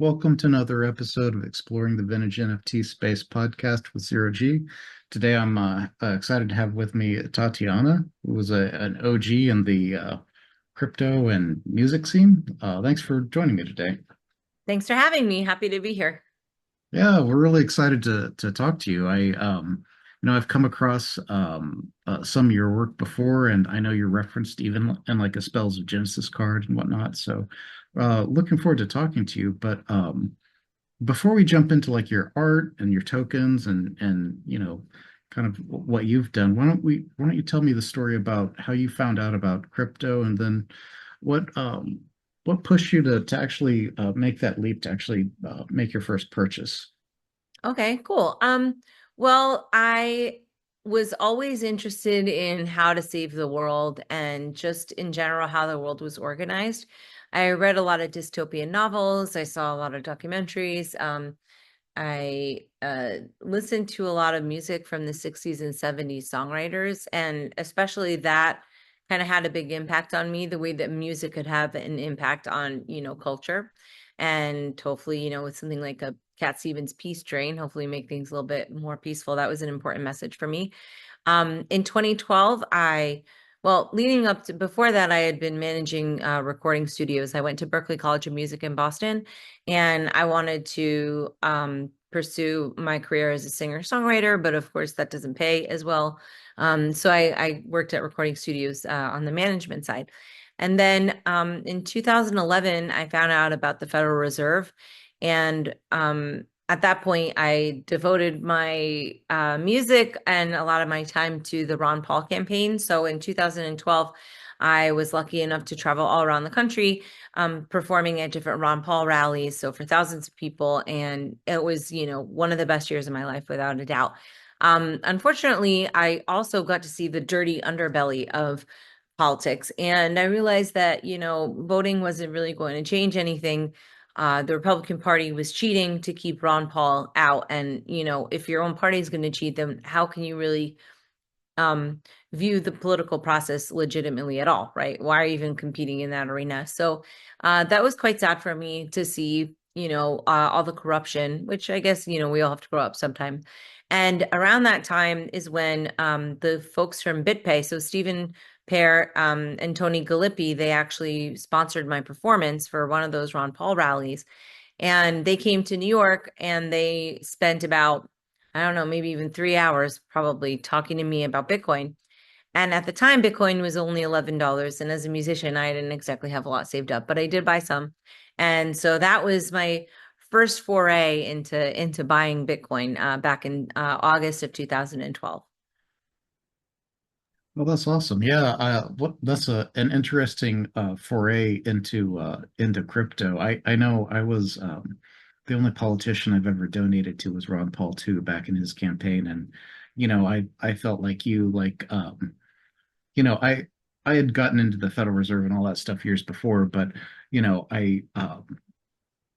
Welcome to another episode of Exploring the Vintage NFT Space podcast with ZeroG. Today I'm excited to have with me Tatiana, who was an OG in the crypto and music scene. Thanks for joining me today. Thanks for having me. Happy to be here. Yeah, we're really excited to talk to you. I've come across some of your work before, and I know you're referenced even in like a Spells of Genesis card and whatnot. So, looking forward to talking to you. But before we jump into like your art and your tokens and kind of what you've done, why don't you tell me the story about how you found out about crypto and then what um what pushed you to actually make that leap to actually make your first purchase? Okay, cool. Well, I was always interested in how to save the world and just in general how the world was organized. I read a lot of dystopian novels. I saw a lot of documentaries. I listened to a lot of music from the 60s and 70s songwriters, and especially that kind of had a big impact on me, the way that music could have an impact on, culture. And hopefully, with something like a Cat Stevens Peace Train, hopefully make things a little bit more peaceful. That was an important message for me. In 2012, well, leading up to before that, I had been managing recording studios. I went to Berklee College of Music in Boston, and I wanted to pursue my career as a singer-songwriter, but of course, that doesn't pay as well. So I worked at recording studios on the management side. And then in 2011, I found out about the Federal Reserve. And at that point, I devoted my music and a lot of my time to the Ron Paul campaign. So in 2012, I was lucky enough to travel all around the country, performing at different Ron Paul rallies. So for thousands of people. And it was, one of the best years of my life, without a doubt. Unfortunately, I also got to see the dirty underbelly of politics. And I realized that, voting wasn't really going to change anything. The Republican Party was cheating to keep Ron Paul out. And, if your own party is going to cheat, then how can you really view the political process legitimately at all, right? Why are you even competing in that arena? So that was quite sad for me to see, all the corruption, which I guess, we all have to grow up sometime. And around that time is when the folks from BitPay, so Stephen Pear and Tony Galippi, they actually sponsored my performance for one of those Ron Paul rallies. And they came to New York and they spent about, I don't know, maybe even 3 hours probably talking to me about Bitcoin. And at the time, Bitcoin was only $11. And as a musician, I didn't exactly have a lot saved up, but I did buy some. And so that was my first foray into buying Bitcoin back in August of 2012. Well, that's awesome. Yeah, that's an interesting foray into crypto. I know I was the only politician I've ever donated to was Ron Paul too back in his campaign, and I felt like you know I I had gotten into the Federal Reserve and all that stuff years before, but I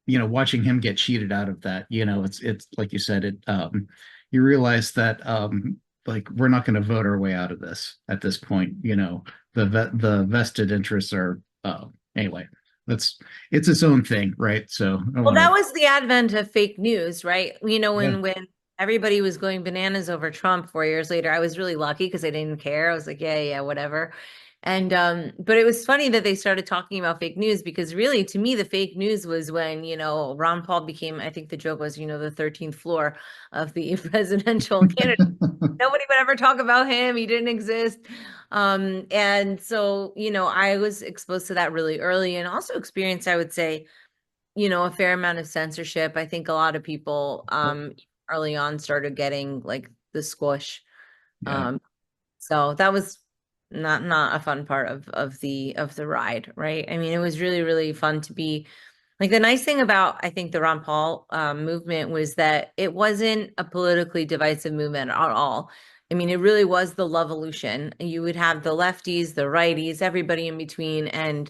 watching him get cheated out of that, it's like you said, you realize that like we're not going to vote our way out of this at this point. The vested interests are anyway. That's it's its own thing, right? So I don't Well, want that to. was the advent of fake news, right? Yeah. When everybody was going bananas over Trump 4 years later, I was really lucky because I didn't care. I was like, yeah, yeah, whatever. And but it was funny that they started talking about fake news because really to me the fake news was when, Ron Paul became, I think the joke was, the 13th floor of the presidential candidate. Nobody would ever talk about him. He didn't exist. And so, I was exposed to that really early and also experienced, I would say, a fair amount of censorship. I think a lot of people early on started getting like the squish. Yeah. Um, so that was not a fun part of the ride, right? I mean, it was really, really fun to be like the nice thing about I think the Ron Paul movement was that it wasn't a politically divisive movement at all. I mean, it really was the Lovolution. You would have the lefties, the righties, everybody in between, and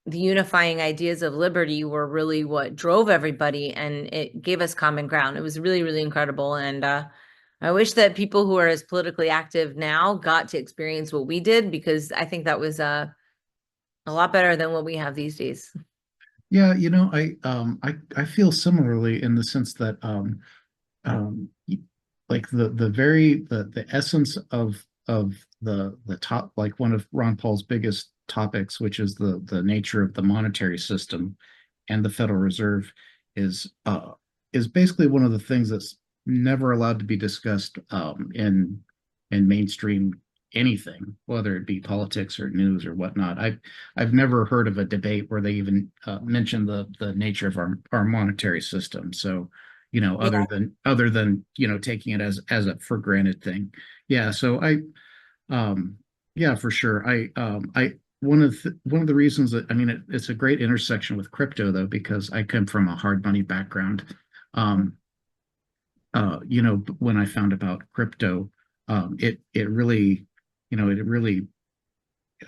the unifying ideas of liberty were really what drove everybody and it gave us common ground. It was really, really incredible. And I wish that people who are as politically active now got to experience what we did because I think that was a lot better than what we have these days. Yeah, I feel similarly in the sense that um like the essence of the top, like one of Ron Paul's biggest topics, which is the nature of the monetary system and the Federal Reserve, is is basically one of the things that's never allowed to be discussed in mainstream anything, whether it be politics or news or whatnot. I've never heard of a debate where they even mention the nature of our monetary system. So, Yeah. other than taking it as a for granted thing. Yeah. So um, yeah, for sure. I one of the reasons that, I mean, it's a great intersection with crypto though, because I come from a hard money background. Um, when I found about crypto, it really, it really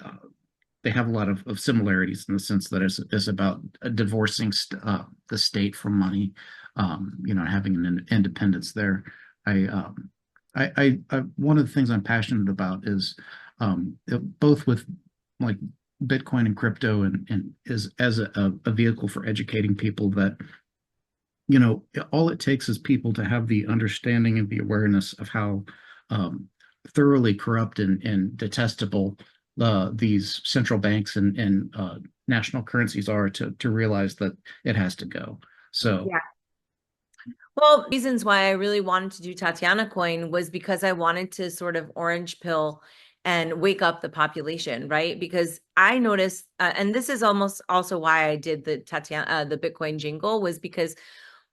uh, they have a lot of similarities in the sense that it's about divorcing the state from money, having an independence there. I, one of the things I'm passionate about is both with like Bitcoin and crypto, and is as a vehicle for educating people that all it takes is people to have the understanding and the awareness of how um, thoroughly corrupt and detestable these central banks and national currencies are to realize that it has to go. So, Yeah. Well, reasons why I really wanted to do Tatianacoin was because I wanted to sort of orange pill and wake up the population, right? Because I noticed, and this is almost also why I did the Bitcoin jingle, was because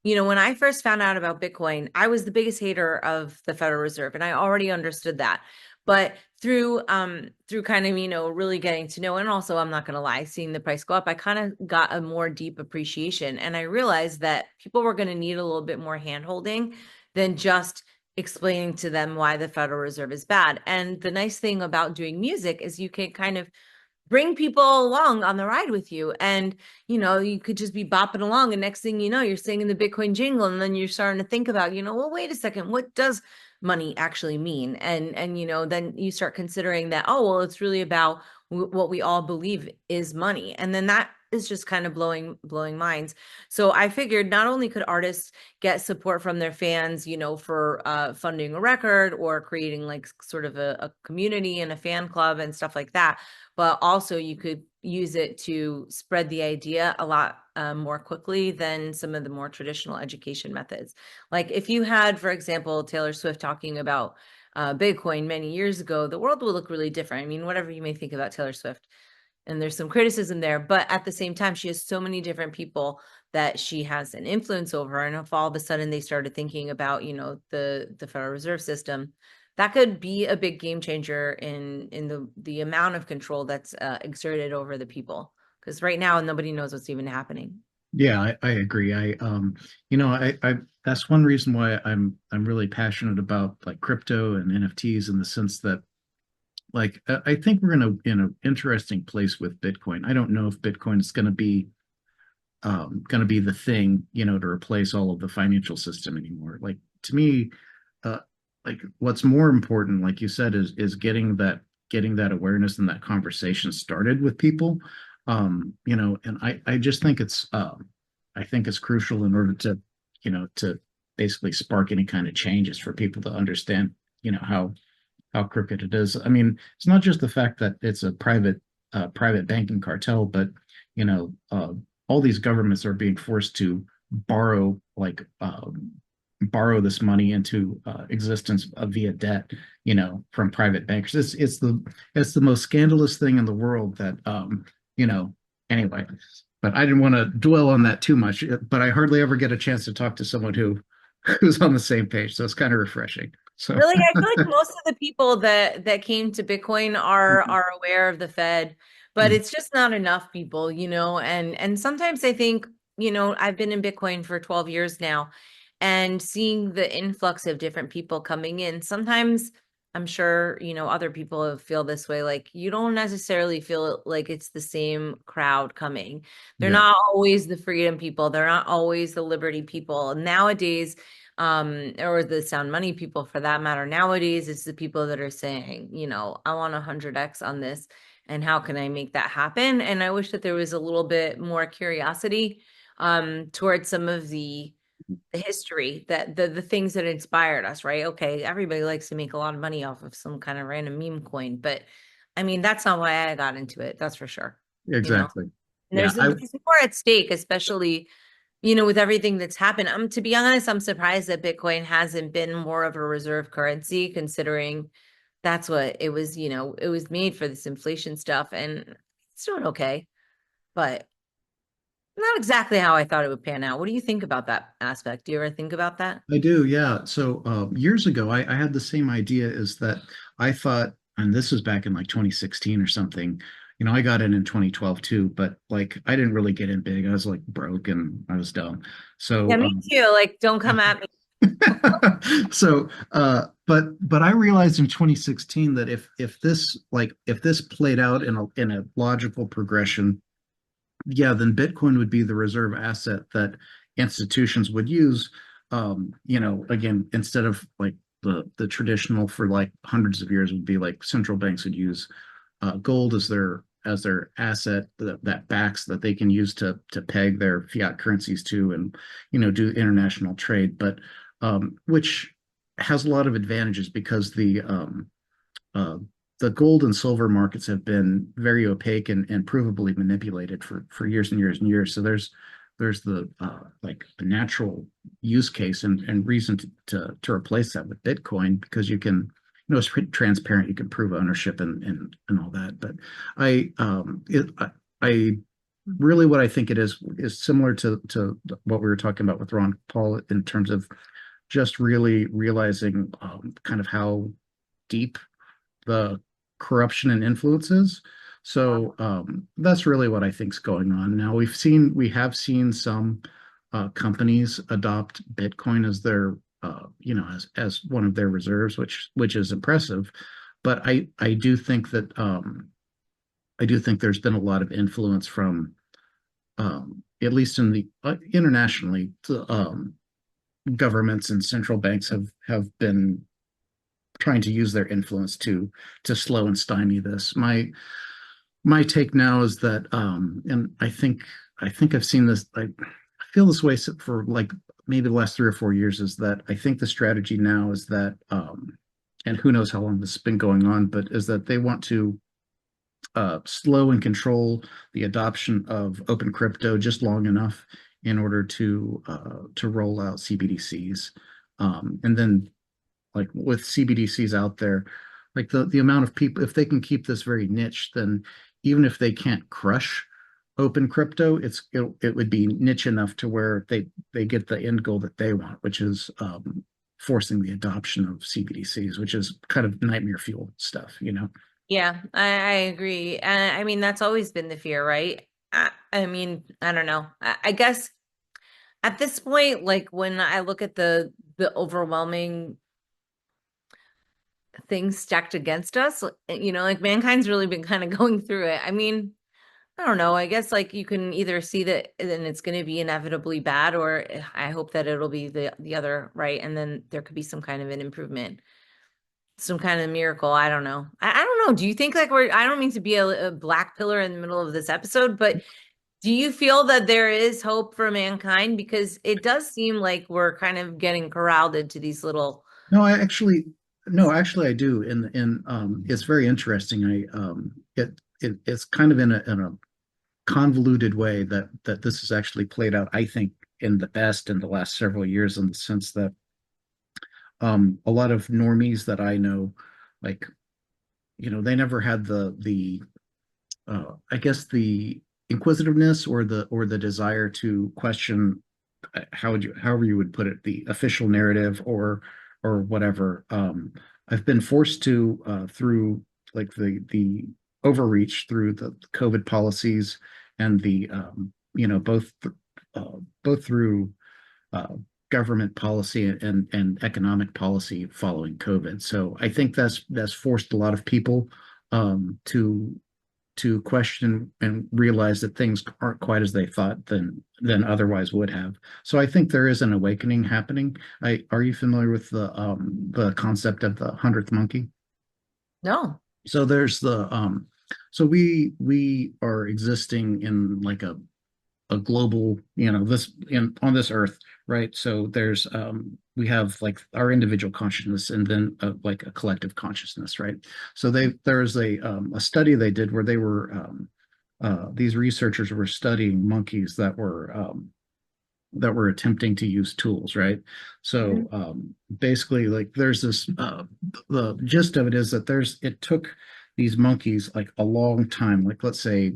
when I first found out about Bitcoin, I was the biggest hater of the Federal Reserve, and I already understood that. But through kind of, really getting to know, and also I'm not gonna lie, seeing the price go up, I kind of got a more deep appreciation. And I realized that people were gonna need a little bit more handholding than just explaining to them why the Federal Reserve is bad. And the nice thing about doing music is you can kind of bring people along on the ride with you. And, you could just be bopping along. And next thing you know, you're singing the Bitcoin jingle. And then you're starting to think about, well, wait a second, what does money actually mean? And, then you start considering that, oh, well, it's really about what we all believe is money. And then that is just kind of blowing minds. So I figured not only could artists get support from their fans, for funding a record or creating like sort of a community and a fan club and stuff like that, but also you could use it to spread the idea a lot more quickly than some of the more traditional education methods. Like if you had, for example, Taylor Swift talking about Bitcoin many years ago, the world would look really different. I mean, whatever you may think about Taylor Swift, and there's some criticism there, but at the same time, she has so many different people that she has an influence over. And if all of a sudden they started thinking about, the Federal Reserve System, that could be a big game changer in the amount of control that's exerted over the people. Because right now, nobody knows what's even happening. yeah, I agree. I that's one reason why I'm really passionate about like crypto and NFTs, in the sense that, like, I think we're in an interesting place with Bitcoin. I don't know if Bitcoin is going to be the thing, to replace all of the financial system anymore. Like, to me, uh, like, what's more important, like you said, is getting that awareness and that conversation started with people. And I just think I think it's crucial in order to basically spark any kind of changes for people to understand, how crooked it is. I mean, it's not just the fact that it's a private banking cartel, but you know, uh, all these governments are being forced to borrow like borrow this money into existence via debt, from private bankers. It's the most scandalous thing in the world that you know. Anyway, but I didn't want to dwell on that too much. But I hardly ever get a chance to talk to someone who's on the same page, so it's kind of refreshing. So. Really, I feel like most of the people that came to Bitcoin are aware of the Fed, but it's just not enough people, and sometimes I think, I've been in Bitcoin for 12 years now, and seeing the influx of different people coming in, sometimes I'm sure, other people feel this way, like you don't necessarily feel like it's the same crowd coming. They're Yeah. not always the freedom people, they're not always the liberty people. Nowadays, or the sound money people for that matter. Nowadays, it's the people that are saying, I want 100x on this. and how can I make that happen? And I wish that there was a little bit more curiosity towards some of the history, that the things that inspired us, right? Okay, everybody likes to make a lot of money off of some kind of random meme coin, but I mean, that's not why I got into it, that's for sure. You know, Exactly. and Yeah, there's more at stake, especially, with everything that's happened. To be honest, I'm surprised that Bitcoin hasn't been more of a reserve currency, considering that's what it was, it was made for this inflation stuff, and it's doing okay, but not exactly how I thought it would pan out. What do you think about that aspect? Do you ever think about that? I do, yeah. So years ago, I had the same idea is that I thought, and this was back in like 2016 or something. I got in 2012 too, but like I didn't really get in big. I was like broke and I was dumb. Yeah, So me too. Like, don't come at me. but I realized in 2016 that if this played out in a logical progression, yeah, then Bitcoin would be the reserve asset that institutions would use. Again, instead of like the traditional for like hundreds of years would be like central banks would use gold as their asset that backs that they can use to peg their fiat currencies to and do international trade, but which has a lot of advantages because uh, the gold and silver markets have been very opaque and provably manipulated for years and years and years. So there's the like a natural use case and reason to replace that with Bitcoin because you can it's pretty transparent. You can prove ownership and all that. But I really what I think it is similar to what we were talking about with Ron Paul in terms of just really realizing kind of how deep the corruption and influences. So that's really what I think is going on now. We have seen some companies adopt Bitcoin as their as one of their reserves, which is impressive. But I do think there's been a lot of influence from at least in the internationally governments and central banks have been trying to use their influence to slow and stymie this. My take now is that, and I think I've seen this. I feel this way for like maybe the last 3 or 4 years. Is that I think the strategy now is that, and who knows how long this has been going on, but is that they want to slow and control the adoption of open crypto just long enough in order to roll out CBDCs, and then like with CBDCs out there, like the amount of people, if they can keep this very niche, then even if they can't crush open crypto, it would be niche enough to where they get the end goal that they want, which is forcing the adoption of CBDCs, which is kind of nightmare fuel stuff. Yeah, I agree. I mean, that's always been the fear, right? I mean, I don't know. I guess at this point, like when I look at the overwhelming things stacked against us, like mankind's really been kind of going through it. I mean, I don't know. I guess like you can either see that then it's going to be inevitably bad, or I hope that it'll be the other, right? And then there could be some kind of an improvement, some kind of miracle. I don't know. I don't know. Do you think like I don't mean to be a black pillar in the middle of this episode, but do you feel that there is hope for mankind? Because it does seem like we're kind of getting corralled into these little. No, no, actually, I do, and it's very interesting. It's kind of in a convoluted way that this has actually played out. I think in the last several years, in the sense that a lot of normies that I know, like they never had the I guess the inquisitiveness or the desire to question however you would put it, the official narrative or whatever. I've been forced to through like the overreach through the COVID policies and the both through uh, government policy and economic policy following COVID. So I think that's forced a lot of people to question and realize that things aren't quite as they thought than otherwise would have. So I think there is an awakening happening. Are you familiar with the concept of the 100th monkey? No. So there's the So we are existing in like a global, this in on this earth, right? So there's we have like our individual consciousness and then like a collective consciousness, right? So there's a study they did where they were these researchers were studying monkeys that were attempting to use tools, right? So Mhm. basically, like there's this the gist of it is that it took these monkeys like a long time, like let's say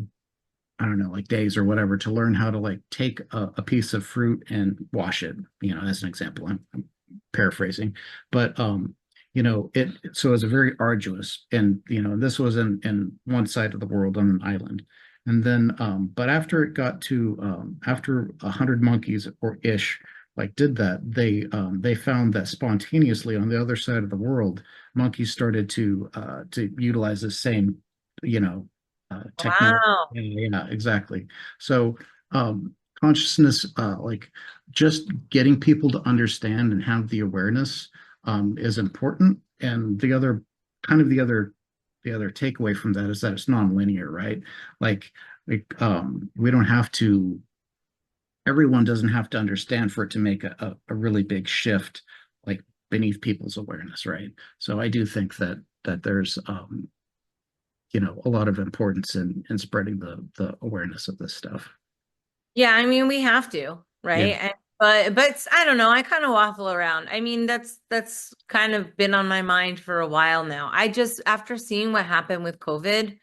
I don't know, like days or whatever, to learn how to like take a piece of fruit and wash it, as an example. I'm paraphrasing, but so it's a very arduous, and this was in one side of the world on an island. And then but after it got to after 100 monkeys or ish like did that, they found that spontaneously on the other side of the world, monkeys started to utilize the same, technology. Wow. Yeah, exactly. So consciousness, like just getting people to understand and have the awareness is important. And the other takeaway from that is that it's non-linear, right? We don't have to, everyone doesn't have to understand for it to make a really big shift, like beneath people's awareness, right? So I do think that there's a lot of importance in spreading the awareness of this stuff. Yeah, I mean, we have to, Yeah. right? But I don't know, I kind of waffle around. I mean, that's kind of been on my mind for a while now. I just after seeing what happened with COVID,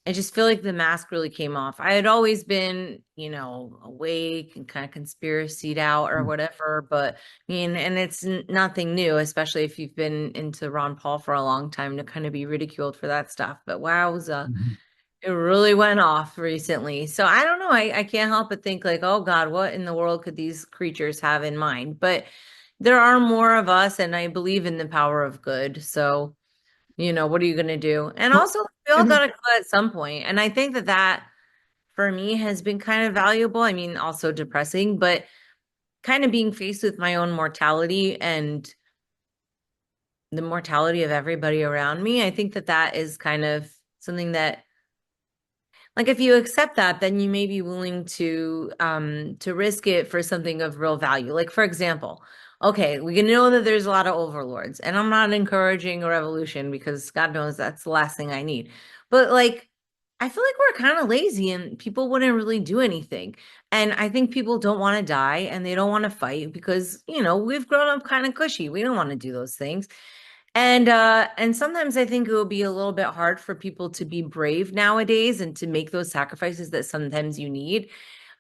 I just feel like the mask really came off. I had always been, awake and kind of conspiracied out or whatever, but I mean, and it's nothing new, especially if you've been into Ron Paul for a long time to kind of be ridiculed for that stuff. But wowza, Mhm. it really went off recently. So I don't know. I can't help but think like, oh God, what in the world could these creatures have in mind? But there are more of us, and I believe in the power of good. So what are you going to do? And Well, also, we all and got to go at some point. And I think that for me has been kind of valuable. I mean, also depressing, but kind of being faced with my own mortality and the mortality of everybody around me. I think that is kind of something that, like, if you accept that, then you may be willing to risk it for something of real value. Like, for example, okay, we can know that there's a lot of overlords, and I'm not encouraging a revolution because God knows that's the last thing I need. But like, I feel like we're kind of lazy and people wouldn't really do anything. And I think people don't want to die and they don't want to fight because, we've grown up kind of cushy. We don't want to do those things. And sometimes I think it will be a little bit hard for people to be brave nowadays and to make those sacrifices that sometimes you need.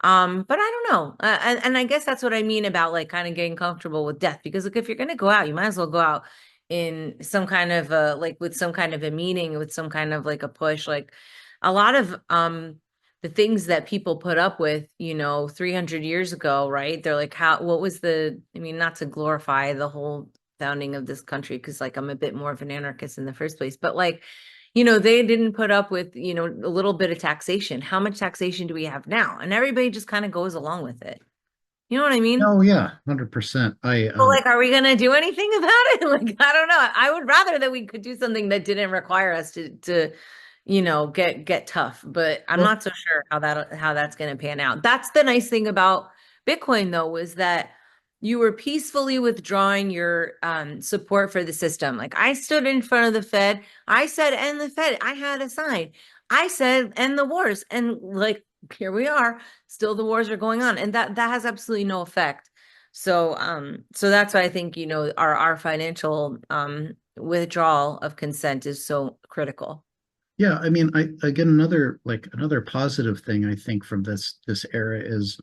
But I don't know. And I guess that's what I mean about like kind of getting comfortable with death because like if you're gonna go out, you might as well go out in some kind of like with some kind of a meaning, with some kind of like a push. Like a lot of the things that people put up with, 300 years ago, right? They're like, what was I mean, not to glorify the whole founding of this country because like I'm a bit more of an anarchist in the first place, but like they didn't put up with a little bit of taxation. How much taxation do we have now? And everybody just kind of goes along with it. You know what I mean? oh yeah, 100%. I But like, are we gonna do anything about it? Like, I don't know. I would rather that we could do something that didn't require us to get tough. But I'm well, not so sure how that's gonna pan out. That's the nice thing about Bitcoin, though, was that you were peacefully withdrawing your support for the system. Like I stood in front of the Fed, I said, "End the Fed." I had a sign. I said, "End the wars," and like here we are. Still, the wars are going on, and that has absolutely no effect. So that's why I think, our financial withdrawal of consent is so critical. yeah, I mean, I again another positive thing I think from this era is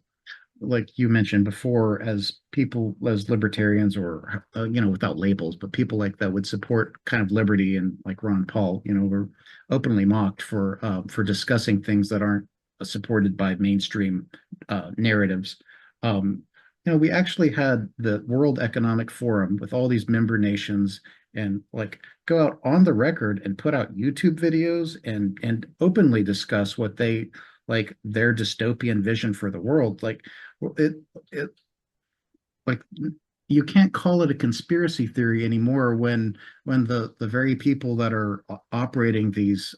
like you mentioned before, as people as libertarians or without labels, but people like that would support kind of liberty and like Ron Paul, were openly mocked for discussing things that aren't supported by mainstream narratives. Um, we actually had the World Economic Forum with all these member nations and like go out on the record and put out YouTube videos and openly discuss what they like their dystopian vision for the world. Like it it like you can't call it a conspiracy theory anymore when the very people that are operating these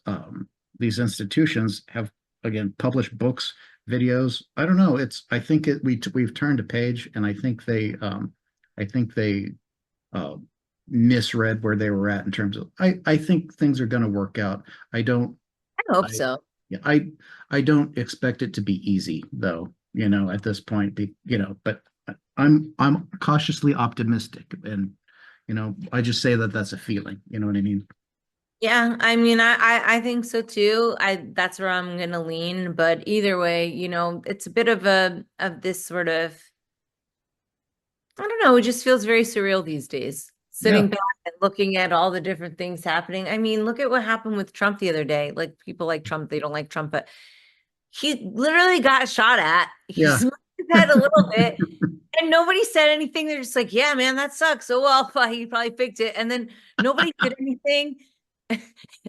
these institutions have again published books, videos. I don't know. I think we've turned a page, and I think they uh, misread where they were at in terms of. I think things are going to work out. I don't. I hope I so. yeah, I don't expect it to be easy though. At this point, but I'm cautiously optimistic, and I just say that that's a feeling. You know what I mean? Yeah, I mean, I think so too. That's where I'm gonna lean. But either way, it's a bit of this sort of, I don't know, it just feels very surreal these days. Yeah, Sitting back and looking at all the different things happening. I mean, look at what happened with Trump the other day. Like people like Trump, they don't like Trump, but he literally got shot at. He yeah. smacked his head a little bit, and nobody said anything. They're just like, "Yeah, man, that sucks." So well, he probably fixed it, and then nobody did anything. And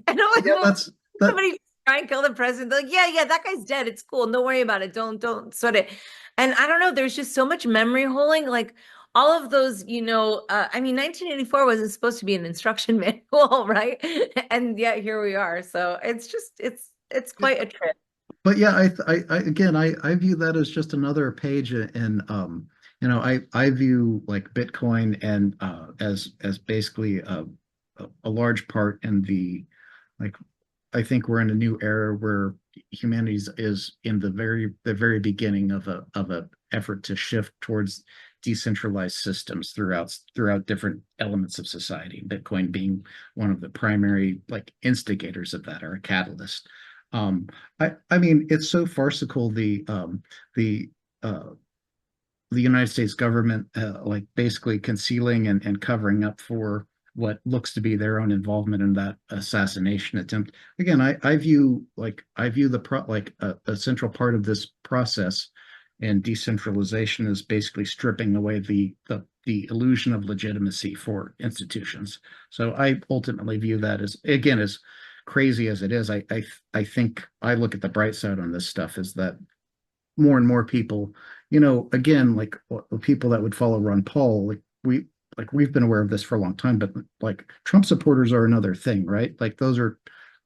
I'm like, Yeah, well, that's that. somebody try and kill the president. They're like, yeah, yeah, that guy's dead. It's cool. Don't worry about it. Don't sweat it. And I don't know. There's just so much memory holding. Like all of those, I mean, 1984 wasn't supposed to be an instruction manual, right? And yet here we are. So it's quite a trip. But yeah, I again, I view that as just another page, and I view like Bitcoin and as basically a large part in like I think we're in a new era where humanity is in the very beginning of a effort to shift towards decentralized systems throughout different elements of society. Bitcoin being one of the primary like instigators of that, or a catalyst. I mean, it's so farcical the uh, the United States government like basically concealing and covering up for what looks to be their own involvement in that assassination attempt. Again, I view like a central part of this process and decentralization is basically stripping away the illusion of legitimacy for institutions. So I ultimately view that as crazy as it is. I think I look at the bright side on this stuff is that more and more people, again, like people that would follow Ron Paul, we've been aware of this for a long time, but like Trump supporters are another thing, right? Like those are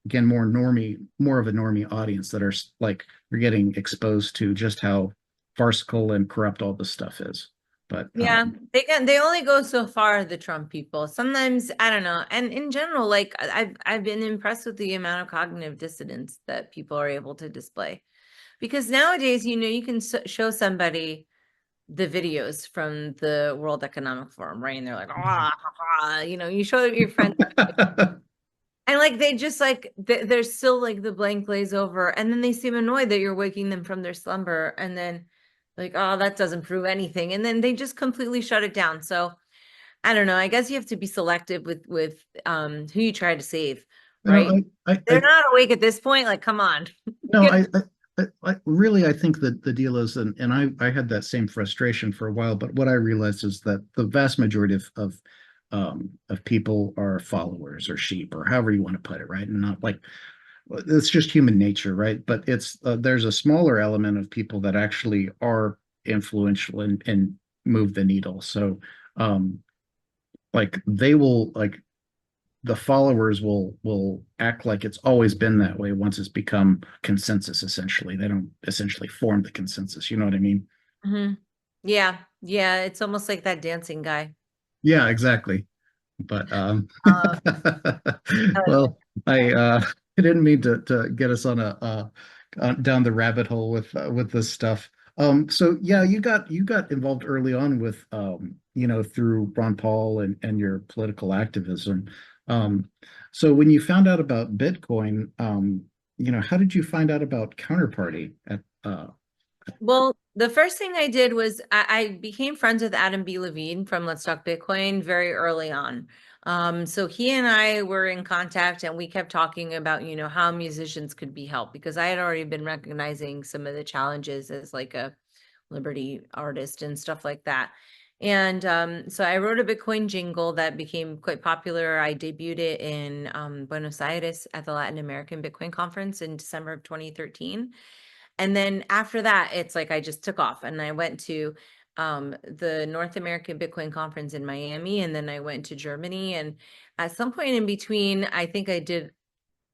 again more of a normie audience that are like we're getting exposed to just how farcical and corrupt all this stuff is. But Yeah, they only go so far, the Trump people. Sometimes, I don't know. And in general, like I've been impressed with the amount of cognitive dissonance that people are able to display. Because nowadays, you can show somebody the videos from the World Economic Forum, right? And they're like, ah, ha, ha. You show your friends, and like they just like they're still like the blank glaze over, and then they seem annoyed that you're waking them from their slumber, and then like, oh, that doesn't prove anything, and then they just completely shut it down. So I don't know. I guess you have to be selective with who you try to save, you know, right? I They're not awake at this point. Like, come on. no, really, I think that the deal is, and I had that same frustration for a while, but what I realized is that the vast majority of people are followers or sheep or however you want to put it, right? And not like it's just human nature, right? But there's a smaller element of people that actually are influential and move the needle. So, like they will like the followers will act like it's always been that way once it's become consensus. Essentially, they don't essentially form the consensus. You know what I mean? Mhm. Yeah, yeah, it's almost like that dancing guy. Yeah, exactly. But Uh, uh, well, I didn't mean to get us on down the rabbit hole with this stuff. So yeah, you got involved early on with through Ron Paul and your political activism. Um, so when you found out about Bitcoin, how did you find out about Counterparty at well, the first thing I did was I became friends with Adam B. Levine from Let's Talk Bitcoin very early on. So he and I were in contact and we kept talking about, how musicians could be helped because I had already been recognizing some of the challenges as like a Liberty artist and stuff like that. And so I wrote a Bitcoin jingle that became quite popular. I debuted it in Buenos Aires at the Latin American Bitcoin Conference in December of 2013. And then after that, it's like I just took off and I went to the North American Bitcoin Conference in Miami, and then I went to Germany. And at some point in between, I think I did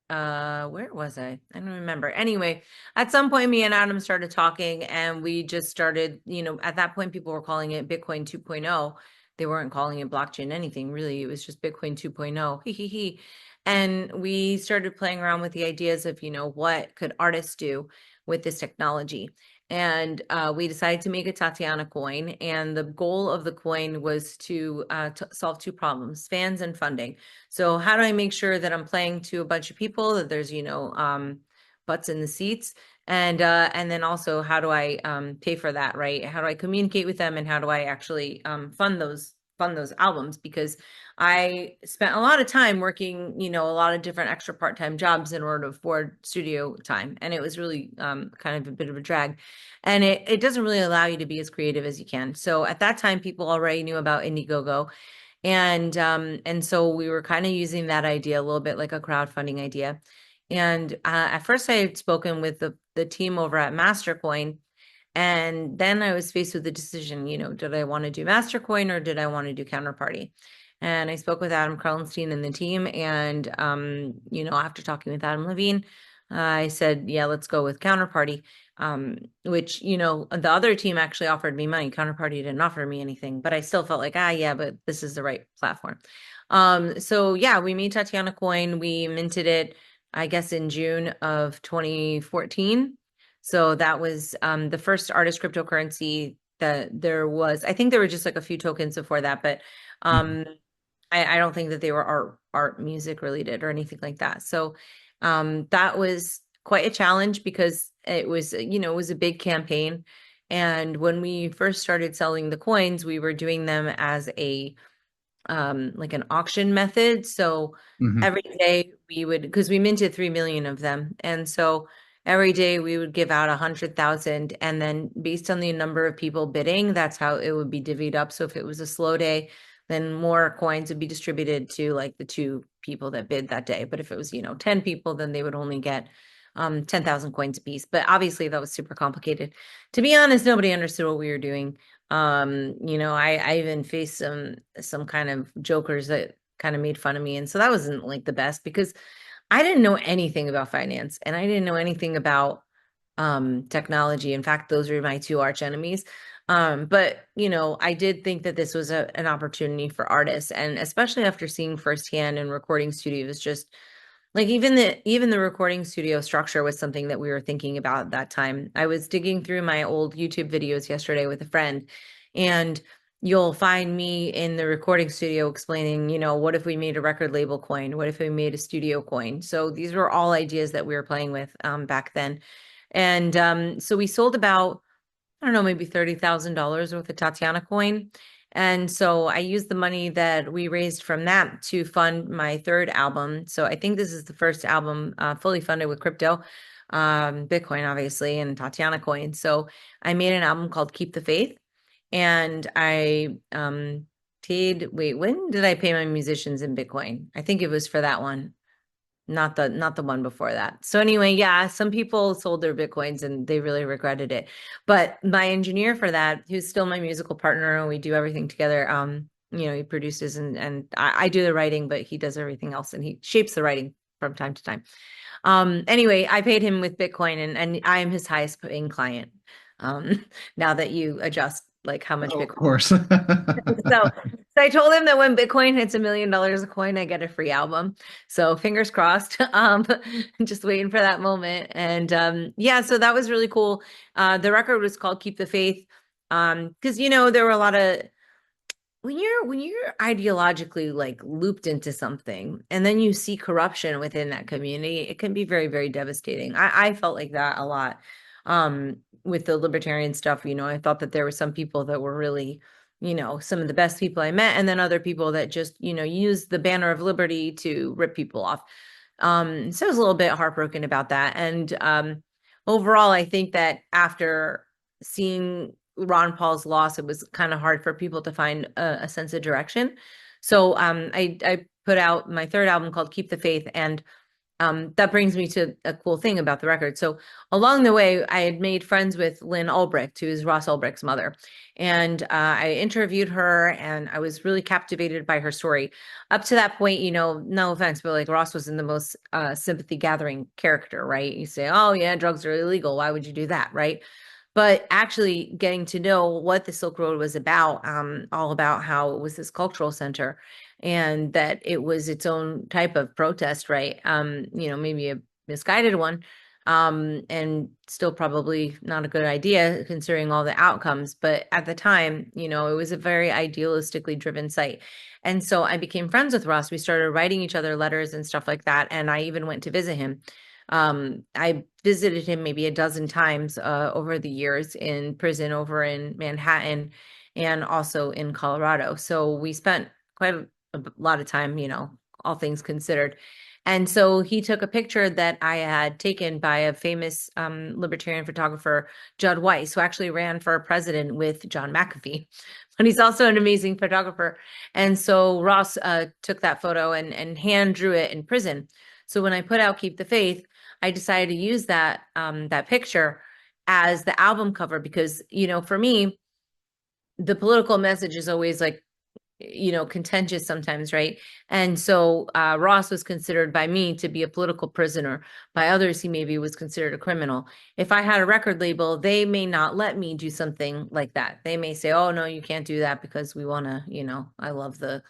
where was I don't remember. Anyway, at some point me and Adam started talking and we just started, at that point people were calling it Bitcoin 2.0. They weren't calling it blockchain anything really. It was just Bitcoin 2.0. Hee hee hee. And we started playing around with the ideas of, what could artists do with this technology. And we decided to make a Tatiana coin. And the goal of the coin was to solve two problems, fans and funding. So how do I make sure that I'm playing to a bunch of people, that there's, butts in the seats? And then also how do I pay for that, right? How do I communicate with them and how do I actually fund those albums? Because I spent a lot of time working, a lot of different extra part-time jobs in order to afford studio time. And it was really kind of a bit of a drag. And it doesn't really allow you to be as creative as you can. So at that time, people already knew about Indiegogo. And so we were kind of using that idea a little bit like a crowdfunding idea. And at first I had spoken with the team over at Mastercoin. And then I was faced with the decision, did I want to do Mastercoin or did I want to do Counterparty? And I spoke with Adam Krellenstein and the team. And, after talking with Adam Levine, I said, yeah, let's go with Counterparty, which, the other team actually offered me money. Counterparty didn't offer me anything, but I still felt like, yeah, but this is the right platform. So yeah, we made Tatianacoin. We minted it, I guess, in June of 2014. So that was the first artist cryptocurrency that there was. I think there were just like a few tokens before that, but I don't think that they were art music related or anything like that. So that was quite a challenge because it was, it was a big campaign. And when we first started selling the coins, we were doing them as a like an auction method. So Hmm. every day we would, because we minted 3 million of them. And so every day we would give out 100,000. And then based on the number of people bidding, that's how it would be divvied up. So if it was a slow day, then more coins would be distributed to like the two people that bid that day. But if it was, 10 people, then they would only get 10,000 coins a piece. But obviously that was super complicated. To be honest, nobody understood what we were doing. I even faced some kind of jokers that kind of made fun of me. And so that wasn't like the best because I didn't know anything about finance and I didn't know anything about technology. In fact, those were my two arch enemies. But I did think that this was an opportunity for artists, and especially after seeing firsthand in recording studios, just like even the recording studio structure was something that we were thinking about at that time. I was digging through my old YouTube videos yesterday with a friend, and you'll find me in the recording studio explaining, what if we made a record label coin? What if we made a studio coin? So these were all ideas that we were playing with back then. And so we sold about, I don't know, maybe $30,000 worth of Tatianacoin. And so I used the money that we raised from that to fund my third album. So I think this is the first album fully funded with crypto, Bitcoin, obviously, and Tatianacoin. So I made an album called Keep the Faith. And I when did I pay my musicians in Bitcoin? I think it was for that one, not the one before that. So anyway, yeah, some people sold their Bitcoins and they really regretted it. But my engineer for that, who's still my musical partner, and we do everything together. He produces and I do the writing, but he does everything else and he shapes the writing from time to time. Anyway, I paid him with Bitcoin and I am his highest paying client. Now that you adjust like how much Oh, of Bitcoin. course. So, so I told him that when Bitcoin hits $1 million a coin, I get a free album. So fingers crossed. Just waiting for that moment. And yeah, so that was really cool. The record was called Keep the Faith. Because there were a lot of when you're ideologically like looped into something and then you see corruption within that community, it can be very, very devastating. I felt like that a lot with the libertarian stuff. I thought that there were some people that were really, some of the best people I met, and then other people that just, use the banner of liberty to rip people off. So I was a little bit heartbroken about that. And overall, I think that after seeing Ron Paul's loss, it was kind of hard for people to find a sense of direction. So I put out my third album called Keep the Faith, and That brings me to a cool thing about the record. So along the way, I had made friends with Lynn Ulbricht, who is Ross Ulbricht's mother. And I interviewed her and I was really captivated by her story. Up to that point, no offense, but like Ross wasn't the most sympathy gathering character, right? You say, oh yeah, drugs are illegal. Why would you do that? Right. But actually getting to know what the Silk Road was about, all about how it was this cultural center and that it was its own type of protest, right? Maybe a misguided one, and still probably not a good idea considering all the outcomes. But at the time, it was a very idealistically driven site. And so I became friends with Ross. We started writing each other letters and stuff like that. And I even went to visit him. I visited him maybe a dozen times over the years in prison over in Manhattan and also in Colorado. So we spent quite a lot of time, all things considered. And so he took a picture that I had taken by a famous libertarian photographer, Judd Weiss, who actually ran for president with John McAfee. But he's also an amazing photographer. And so Ross took that photo and hand drew it in prison. So when I put out Keep the Faith, I decided to use that picture as the album cover because, for me, the political message is always like, contentious sometimes, right? And so Ross was considered by me to be a political prisoner. By others, he maybe was considered a criminal. If I had a record label, they may not let me do something like that. They may say, oh, no, you can't do that because we want to, I love the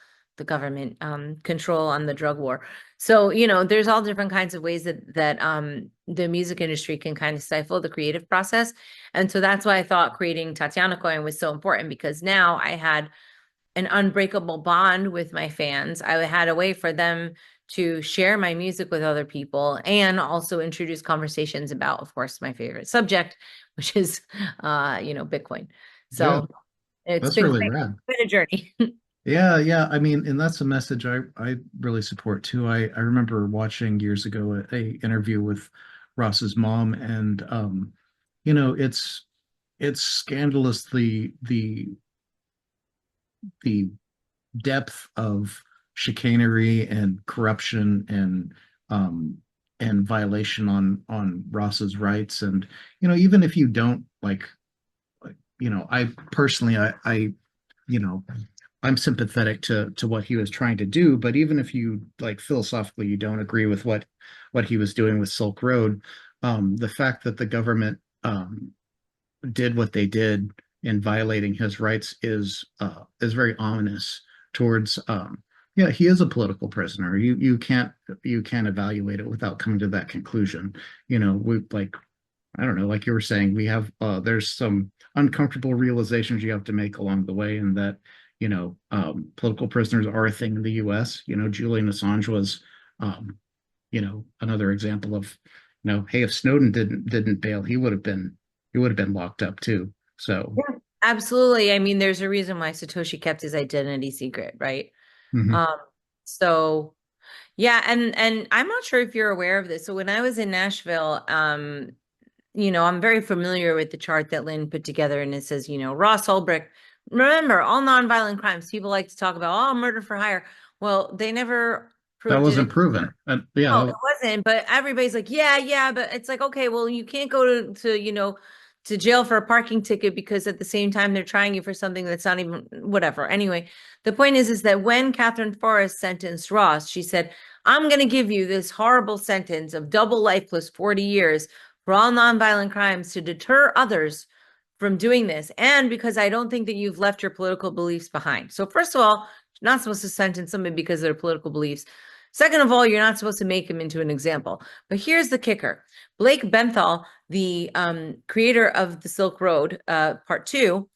government control on the drug war. So, there's all different kinds of ways that the music industry can kind of stifle the creative process. And so that's why I thought creating Tatianacoin was so important because now I had an unbreakable bond with my fans. I had a way for them to share my music with other people and also introduce conversations about, of course, my favorite subject, which is, Bitcoin. Yeah, So it's that's been really quite rad. a journey. Yeah, yeah. I mean, and that's a message I really support too. I remember watching years ago a interview with Ross's mom, and it's scandalous the depth of chicanery and corruption and violation on Ross's rights. And even if you don't I personally I you know I'm sympathetic to what he was trying to do, but even if you like philosophically you don't agree with what he was doing with Silk Road, the fact that the government did what they did in violating his rights is very ominous towards yeah, he is a political prisoner. You can't evaluate it without coming to that conclusion. We like I don't know, like you were saying, we have there's some uncomfortable realizations you have to make along the way, and that political prisoners are a thing in the U.S. Julian Assange was another example of hey, if Snowden didn't bail, he would have been locked up too. So Yeah, absolutely. I mean, there's a reason why Satoshi kept his identity secret, right? mhm. Um, so yeah, and I'm not sure if you're aware of this. So when I was in Nashville, I'm very familiar with the chart that Lynn put together, and it says, Ross Ulbricht. Remember, all nonviolent crimes. People like to talk about, oh, murder for hire. Well, they never That proved it. wasn't proven. Yeah, No, it wasn't. But everybody's like, yeah, yeah. But it's like, okay, well, you can't go to jail for a parking ticket because at the same time they're trying you for something that's not even whatever. Anyway, the point is that when Catherine Forrest sentenced Ross, she said, I'm going to give you this horrible sentence of double life plus 40 years for all nonviolent crimes to deter others from doing this. And because I don't think that you've left your political beliefs behind. So first of all, you're not supposed to sentence somebody because of their political beliefs. Second of all, you're not supposed to make him into an example. But here's the kicker. Blake Benthal, the creator of the Silk Road Part 2,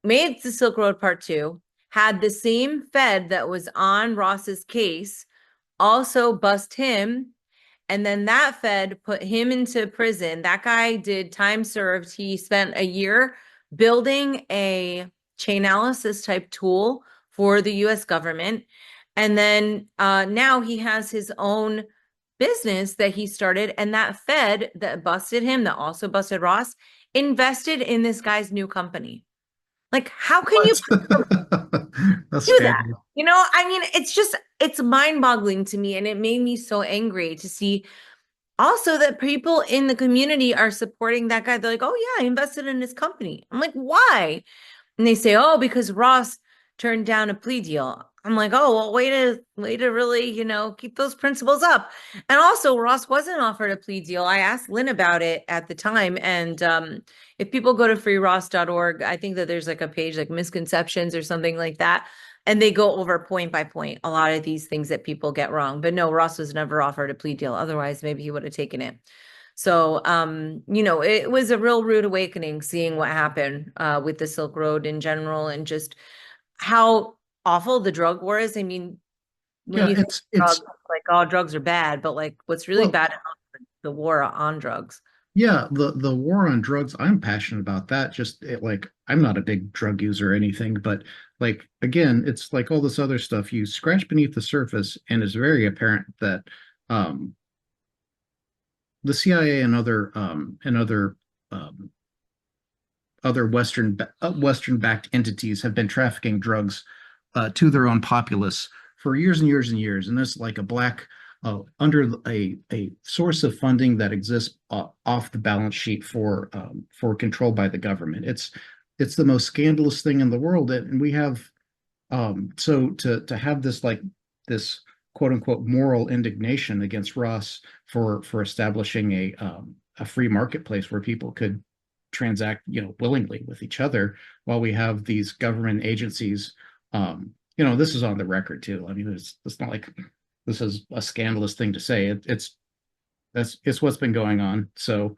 made the Silk Road Part 2, had the same Fed that was on Ross's case also bust him. And then that Fed put him into prison. That guy did time served. He spent a year building a Chainalysis type tool for the US government. And then now he has his own business that he started. And that Fed that busted him, that also busted Ross, invested in this guy's new company. Like, how can you what? That's do that. scandalous. I mean, it's mind-boggling to me, and it made me so angry to see also that people in the community are supporting that guy. They're like, oh yeah, I invested in his company. I'm like, why? And they say, oh, because Ross turned down a plea deal. I'm like, oh, well, way to really, keep those principles up. And also, Ross wasn't offered a plea deal. I asked Lynn about it at the time. And if people go to freeross.org, I think that there's like a page like misconceptions or something like that. And they go over point by point a lot of these things that people get wrong. But no, Ross was never offered a plea deal. Otherwise, maybe he would have taken it. So, it was a real rude awakening seeing what happened with the Silk Road in general and just how awful the drug war is. I mean, when Yeah, you think it's drugs, like, oh, drugs are bad, but like what's really well, bad is the war on drugs. yeah, the war on drugs, I'm passionate about that. Just like I'm not a big drug user or anything, but like again, it's like all this other stuff. You scratch beneath the surface, and it's very apparent that um, the CIA and um, other Western backed entities have been trafficking drugs to their own populace for years and years and years, and there's like a black under a source of funding that exists off the balance sheet for control by the government. It's the most scandalous thing in the world, and we have so to have this like this quote unquote moral indignation against Ross for establishing a free marketplace where people could transact willingly with each other while we have these government agencies this is on the record too. I mean, it's not like this is a scandalous thing to say. It's what's been going on. So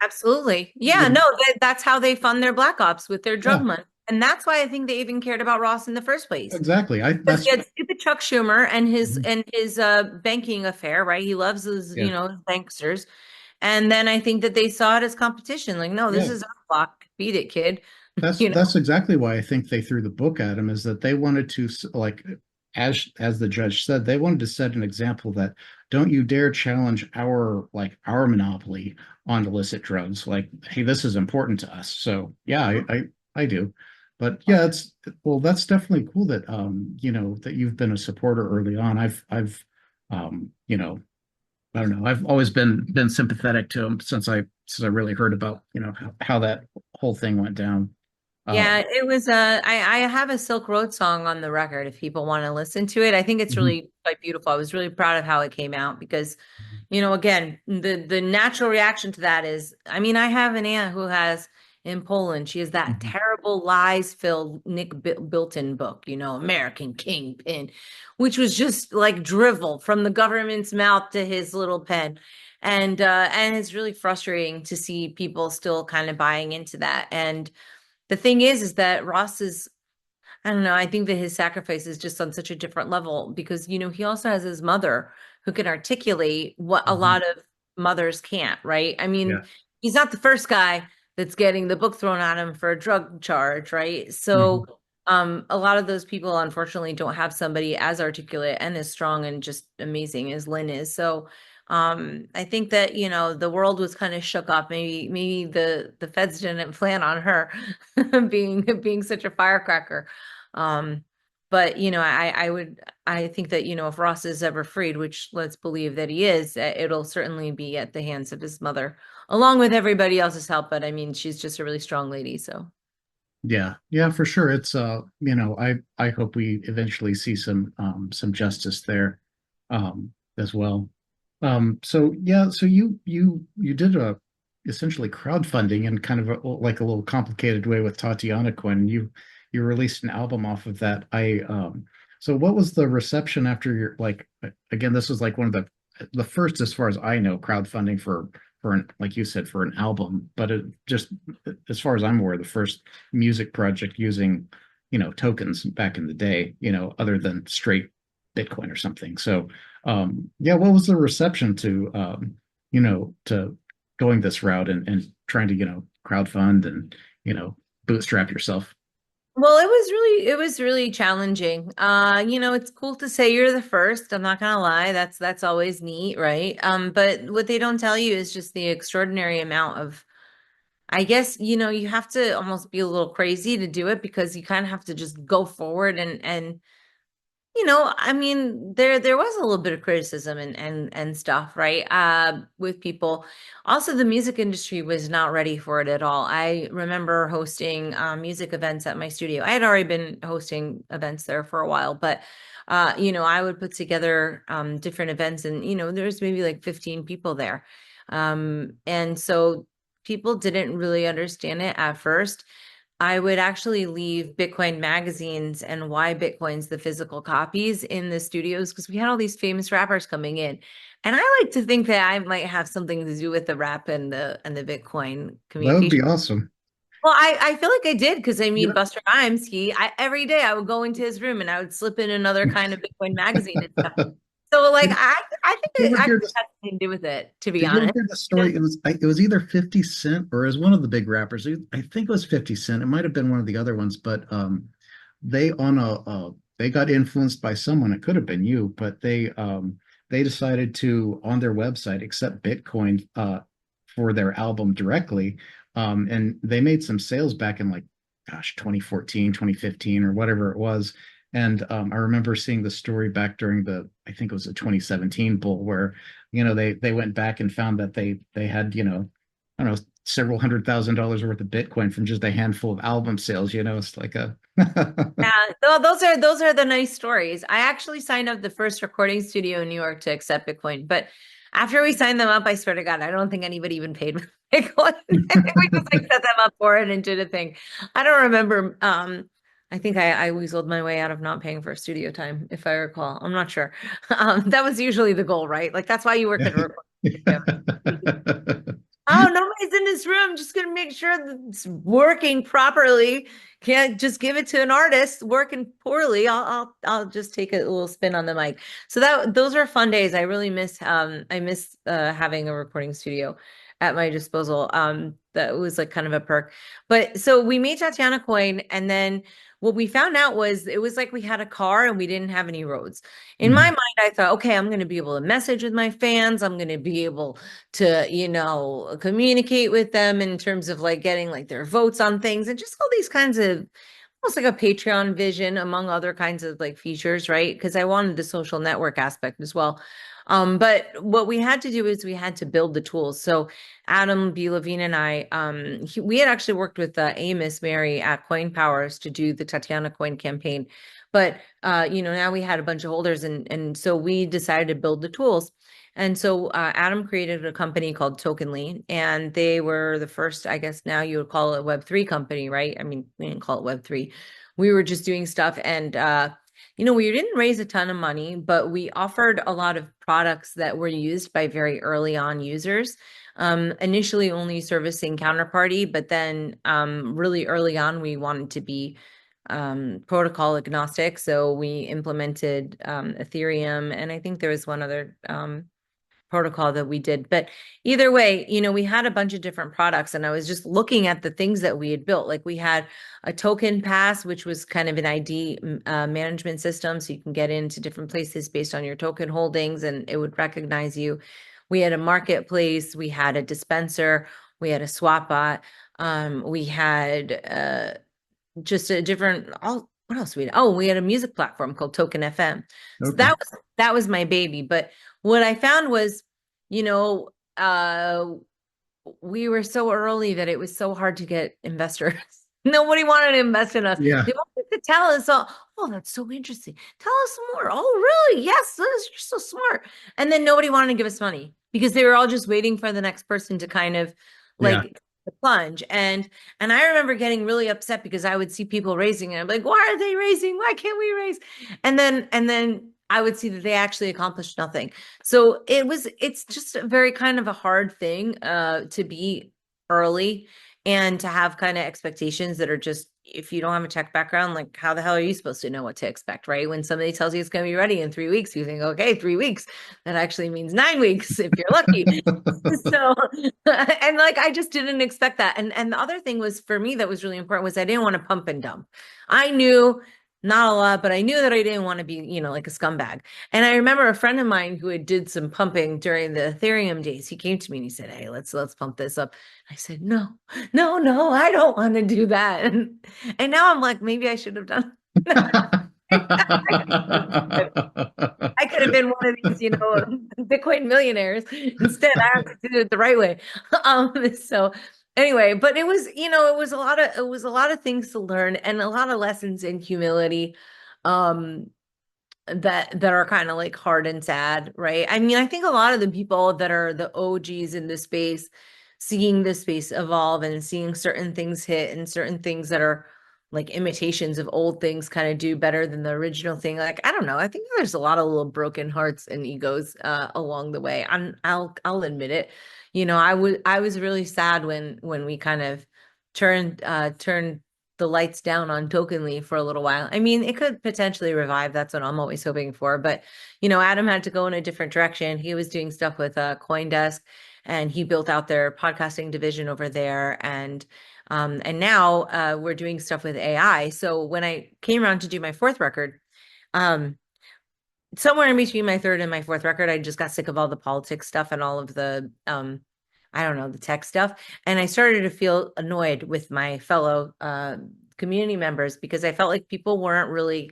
Absolutely. you Yeah, know no, that's how they fund their black ops with their drug yeah, money. And that's why I think they even cared about Ross in the first place. exactly. I Because he that's had stupid Chuck Schumer and his Mhm. and his banking affair, right? He loves his, Yeah, his banksters. And then I think that they saw it as competition. Like, no, this yeah. is our block. Beat it, kid. That's You know? that's exactly why I think they threw the book at him, is that they wanted to like as the judge said, they wanted to set an example that don't you dare challenge our monopoly on illicit drugs. Like, hey, this is important to us. So yeah, I do. But yeah, it's well, that's definitely cool that that you've been a supporter early on. I've I don't know. I've always been sympathetic to him since I really heard about, how that whole thing went down. Yeah, Um, it was I have a Silk Road song on the record if people want to listen to it. I think it's mhm, really quite beautiful. I was really proud of how it came out because, again, the natural reaction to that is, I mean, I have an aunt who has in Poland, she has that mhm. terrible lies-filled Nick Bilton book, American Kingpin, which was just like drivel from the government's mouth to his little pen. And it's really frustrating to see people still kind of buying into that. And the thing is that Ross is, I don't know, I think that his sacrifice is just on such a different level because, he also has his mother who can articulate what a Mhm. lot of mothers can't, right? I Yeah. mean, he's not the first guy that's getting the book thrown at him for a drug charge, right? Mhm. So, a lot of those people unfortunately don't have somebody as articulate and as strong and just amazing as Lynn is. So, I think that, the world was kind of shook up. Maybe the feds didn't plan on her being such a firecracker. Um, but I think that, if Ross is ever freed, which let's believe that he is, it'll certainly be at the hands of his mother, along with everybody else's help. But I mean, she's just a really strong lady, so. Yeah. Yeah, for sure. It's I hope we eventually see some justice there as well. So yeah, so you did a essentially crowdfunding in kind of like a little complicated way with Tatianacoin. You released an album off of that. I so what was the reception after your like again, this was like one of the first, as far as I know, crowdfunding for an, like you said, for an album, but it just as far as I'm aware, the first music project using, tokens back in the day, other than straight Bitcoin or something. So yeah, what was the reception to going this route and trying to, crowdfund and, bootstrap yourself? Well, it was really challenging. It's cool to say you're the first. I'm not gonna lie. That's always neat, right? But what they don't tell you is just the extraordinary amount of I guess, you have to almost be a little crazy to do it because you kind of have to just go forward and I mean, there was a little bit of criticism and stuff, right? With people. Also, the music industry was not ready for it at all. I remember hosting music events at my studio. I had already been hosting events there for a while, but I would put together different events, and there's maybe like 15 people there. And so people didn't really understand it at first. I would actually leave Bitcoin magazines and why Bitcoin's the physical copies in the studios because we had all these famous rappers coming in. And I like to think that I might have something to do with the rap and the Bitcoin That would communication. be awesome. Well, I feel like I did because I You mean know, Buster Rhymes, every day I would go into his room and I would slip in another kind of Bitcoin magazine and stuff. So like did I think you it ever hear actually this? has something to do with it, to be Did you ever honest. hear the story? It was either 50 Cent or it was one of the big rappers. I think it was 50 Cent. It might have been one of the other ones, but they on they got influenced by someone. It could have been you, but they decided to on their website accept Bitcoin for their album directly. And they made some sales back in like gosh, 2014, 2015 or whatever it was. And I remember seeing the story back during I think it was a 2017 bull where they went back and found that they had I don't know several $100,000 worth of Bitcoin from just a handful of album sales. It's like a Yeah, those are the nice stories. I actually signed up the first recording studio in New York to accept Bitcoin, but after we signed them up, I swear to God, I don't think anybody even paid with Bitcoin. I think we just like set them up for it and did a thing. I don't remember. I think I weaseled my way out of not paying for studio time, if I recall. I'm not sure. That was usually the goal, right? Like that's why you work at a recording studio. Oh, nobody's in this room. Just gonna make sure that it's working properly. Can't just give it to an artist working poorly. I'll just take a little spin on the mic. So those are fun days. I miss having a recording studio at my disposal. That was like kind of a perk. But so we made Tatianacoin, and then what we found out was it was like we had a car and we didn't have any roads. In my Mhm. mind, I thought, okay, I'm going to be able to message with my fans. I'm going to be able to, communicate with them in terms of like getting like their votes on things and just all these kinds of almost like a Patreon vision among other kinds of like features, right? Because I wanted the social network aspect as well. But what we had to do is we had to build the tools. So Adam B. Levine and I, we had actually worked with Amos Mary at Coin Powers to do the Tatianacoin campaign. But now we had a bunch of holders, and so we decided to build the tools. And so Adam created a company called Tokenly, and they were the first, I guess now you would call it a Web3 company, right? I mean, we didn't call it Web3. We were just doing stuff. And, we didn't raise a ton of money, but we offered a lot of products that were used by very early on users. Initially only servicing Counterparty, but then really early on, we wanted to be protocol agnostic. So we implemented Ethereum, and I think there was one other protocol that we did. But either way, we had a bunch of different products, and I was just looking at the things that we had built. Like we had a token pass, which was kind of an ID management system. So you can get into different places based on your token holdings and it would recognize you. We had a marketplace, we had a dispenser, we had a swap bot. We had just a different what else we had a music platform called Token FM. So Okay. that was my baby. But what I found was, you know, we were so early that it was so hard to get investors. Nobody wanted to invest in us. Yeah. They wanted to tell us, oh, that's so interesting. Tell us more. Oh, really? Yes, you're so smart. And then nobody wanted to give us money because they were all just waiting for the next person to kind of Yeah. like the plunge. And I remember getting really upset because I would see people raising and I'm like, why are they raising? Why can't we raise? And then I would see that they actually accomplished nothing. So it's just a very kind of a hard thing to be early and to have kind of expectations that are just, if you don't have a tech background, like how the hell are you supposed to know what to expect, right? When somebody tells you it's going to be ready in 3 weeks, you think, okay, 3 weeks. That actually means 9 weeks if you're lucky. So, and like I just didn't expect that. And the other thing was for me that was really important was I didn't want to pump and dump. I knew not a lot, but I knew that I didn't want to be, like a scumbag. And I remember a friend of mine who had did some pumping during the Ethereum days. He came to me and he said, "Hey, let's pump this up." I said, "No, no, no, I don't want to do that." And now I'm like, maybe I should have done. I could have been one of these, Bitcoin millionaires. Instead, I have to do it the right way. So anyway, but it was, it was a lot of things to learn and a lot of lessons in humility. Um, that are kind of like hard and sad, right? I mean, I think a lot of the people that are the OGs in this space, seeing this space evolve and seeing certain things hit and certain things that are like imitations of old things kind of do better than the original thing. Like, I don't know. I think there's a lot of little broken hearts and egos along the way. I'll admit it. I was really sad when we kind of turned the lights down on Tokenly for a little while. I mean, it could potentially revive. That's what I'm always hoping for. But, Adam had to go in a different direction. He was doing stuff with CoinDesk, and he built out their podcasting division over there. And now we're doing stuff with AI. So when I came around to do my fourth record, um, somewhere in between my third and my fourth record, I just got sick of all the politics stuff and all of the I don't know, the tech stuff. And I started to feel annoyed with my fellow community members because I felt like people weren't really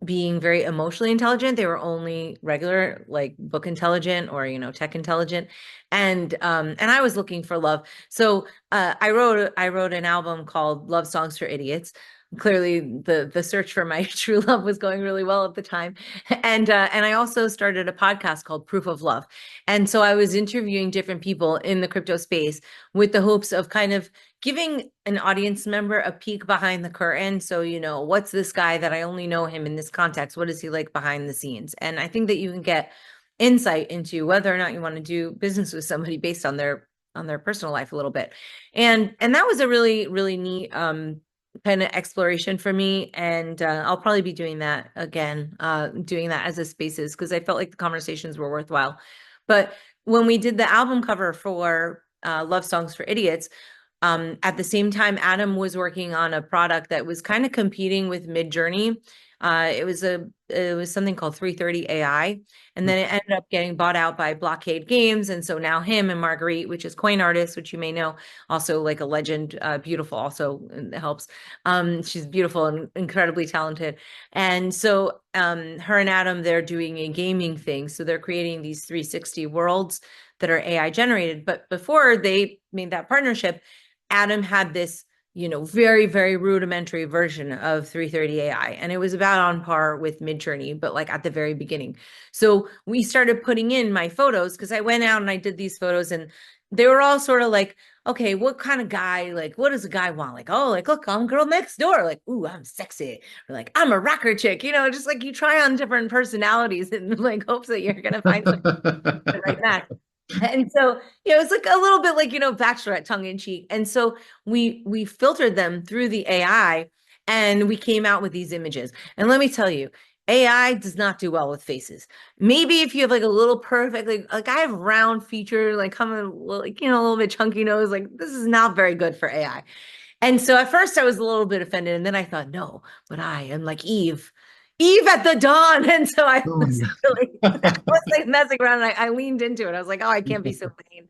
being very emotionally intelligent. They were only regular, like book intelligent or, tech intelligent. And I was looking for love. So I wrote an album called Love Songs for Idiots. Clearly the search for my true love was going really well at the time. And I also started a podcast called Proof of Love. And so I was interviewing different people in the crypto space with the hopes of kind of giving an audience member a peek behind the curtain. So, what's this guy that I only know him in this context? What is he like behind the scenes? And I think that you can get insight into whether or not you want to do business with somebody based on their personal life a little bit. And that was a really, really neat kind of exploration for me. And I'll probably be doing that again, doing that as a spaces because I felt like the conversations were worthwhile. But when we did the album cover for Love Songs for Idiots, at the same time, Adam was working on a product that was kind of competing with Midjourney. It was something called 330 AI, and then it ended up getting bought out by Blockade Games, and so now him and Marguerite, which is Coin Artist, which you may know, also like a legend, beautiful, also helps. She's beautiful and incredibly talented, and so her and Adam, they're doing a gaming thing, so they're creating these 360 worlds that are AI generated. But before they made that partnership, Adam had this, very, very rudimentary version of 330 AI. And it was about on par with Midjourney, but like at the very beginning. So we started putting in my photos because I went out and I did these photos and they were all sort of like, okay, what kind of guy, like, what does a guy want? Like, oh, like, look, I'm girl next door. Like, ooh, I'm sexy. Or like, I'm a rocker chick, just like you try on different personalities and like hopes that you're going to find something the right match. And so, it's like a little bit like, bachelorette tongue in cheek. And so we filtered them through the AI and we came out with these images. And let me tell you, AI does not do well with faces. Maybe if you have like a little perfect, like I have round features, like coming like, a little bit chunky nose, like this is not very good for AI. And so at first I was a little bit offended. And then I thought, no, but I am like Eve at the dawn. And so I Oh was my really, I was like messing around and I leaned into it. I was like, oh, I can't be so vain.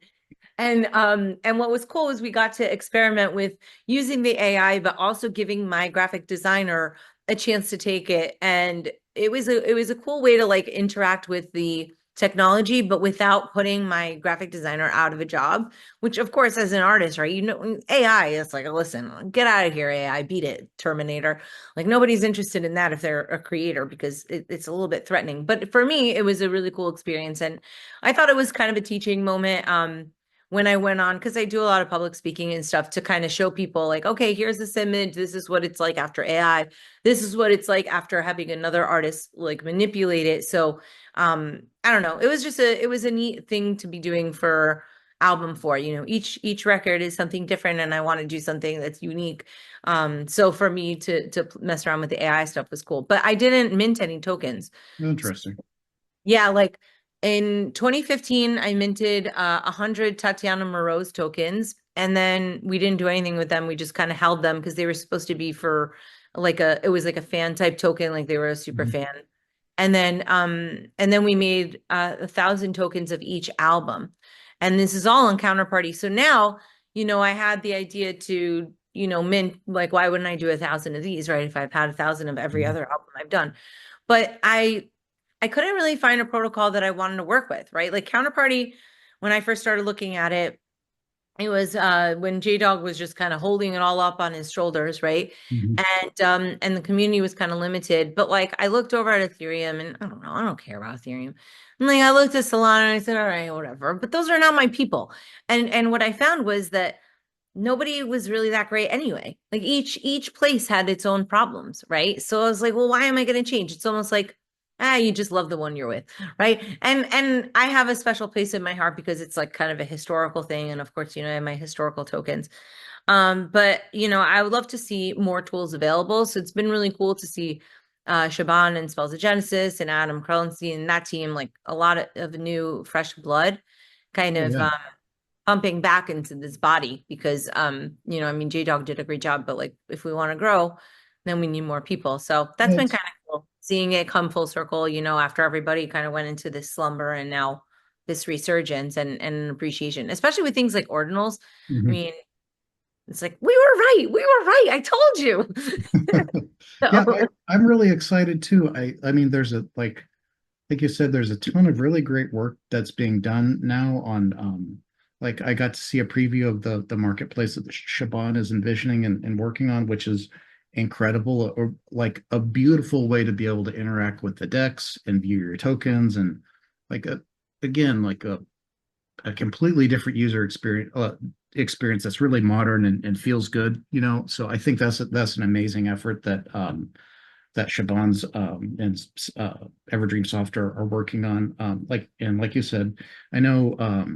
And what was cool is we got to experiment with using the AI, but also giving my graphic designer a chance to take it. And it was a cool way to like interact with the technology, but without putting my graphic designer out of a job, which of course, as an artist, right? AI is like, listen, get out of here, AI, beat it, Terminator. Like nobody's interested in that if they're a creator because it's a little bit threatening. But for me, it was a really cool experience. And I thought it was kind of a teaching moment. When I went on, because I do a lot of public speaking and stuff to kind of show people like, okay, here's this image. This is what it's like after AI. This is what it's like after having another artist like manipulate it. So I don't know. It was a neat thing to be doing for album for, each record is something different and I want to do something that's unique. So for me to mess around with the AI stuff was cool. But I didn't mint any tokens. Interesting. Yeah, like in 2015, I minted 100 Tatiana Moroz tokens, and then we didn't do anything with them. We just kind of held them because they were supposed to be for it was like a fan type token, like they were a super Mhm. fan. And then we made 1,000 tokens of each album. And this is all on Counterparty. So now, I had the idea to, mint, like, why wouldn't I do 1,000 of these, right? If I've had 1,000 of every Mhm. other album I've done. But I couldn't really find a protocol that I wanted to work with, right? Like Counterparty, when I first started looking at it, it was when J-Dog was just kind of holding it all up on his shoulders, right? Mhm. And the community was kind of limited. But like I looked over at Ethereum and I don't know, I don't care about Ethereum. And like I looked at Solana and I said, all right, whatever. But those are not my people. And what I found was that nobody was really that great anyway. Like each place had its own problems, right? So I was like, well, why am I going to change? It's almost like you just love the one you're with, right? And I have a special place in my heart because it's like kind of a historical thing, and of course, I have my historical tokens. But I would love to see more tools available. So it's been really cool to see Shaban and Spells of Genesis and Adam Krellenstein and that team, like a lot of new fresh blood, kind Oh of yeah. pumping back into this body because I mean J-Dog did a great job, but like if we want to grow, then we need more people. So that's Yeah, been it's kind of cool seeing it come full circle, after everybody kind of went into this slumber and now this resurgence and appreciation, especially with things like ordinals. I mhm. mean, it's like we were right. We were right. I told you. Yeah, So I'm really excited too. I mean, there's like you said, there's a ton of really great work that's being done now on like I got to see a preview of the marketplace that Shaban is envisioning and working on, which is incredible, or like a beautiful way to be able to interact with the decks and view your tokens and like again like a completely different user experience that's really modern and feels good, So I think that's an amazing effort that Shaban's and Everdream Soft are working on. Like you said, I know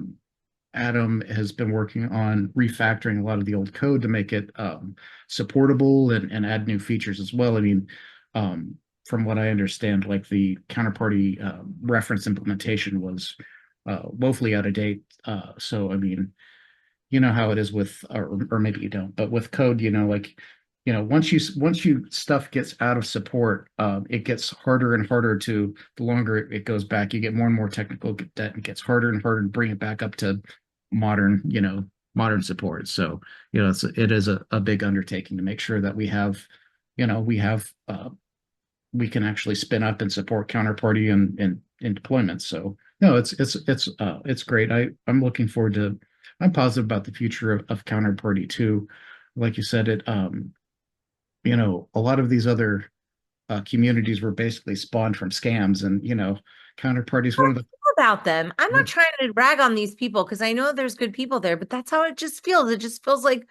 Adam has been working on refactoring a lot of the old code to make it supportable and add new features as well. I mean, from what I understand, like the counterparty reference implementation was woefully out of date. So I mean, you know how it is with, or maybe you don't, but with code, like once you stuff gets out of support, it gets harder and harder to the longer it goes back. You get more and more technical debt. It gets harder and harder to bring it back up to modern, modern support. So it is a big undertaking to make sure that we have, we have we can actually spin up and support counterparty and in deployments. So no, it's great. I'm looking forward to. I'm positive about the future of counterparty too. Like you said, a lot of these other communities were basically spawned from scams, and counterparty is one of about them. I'm not the. trying to rag on these people because I know there's good people there, but that's how it just feels. It just feels like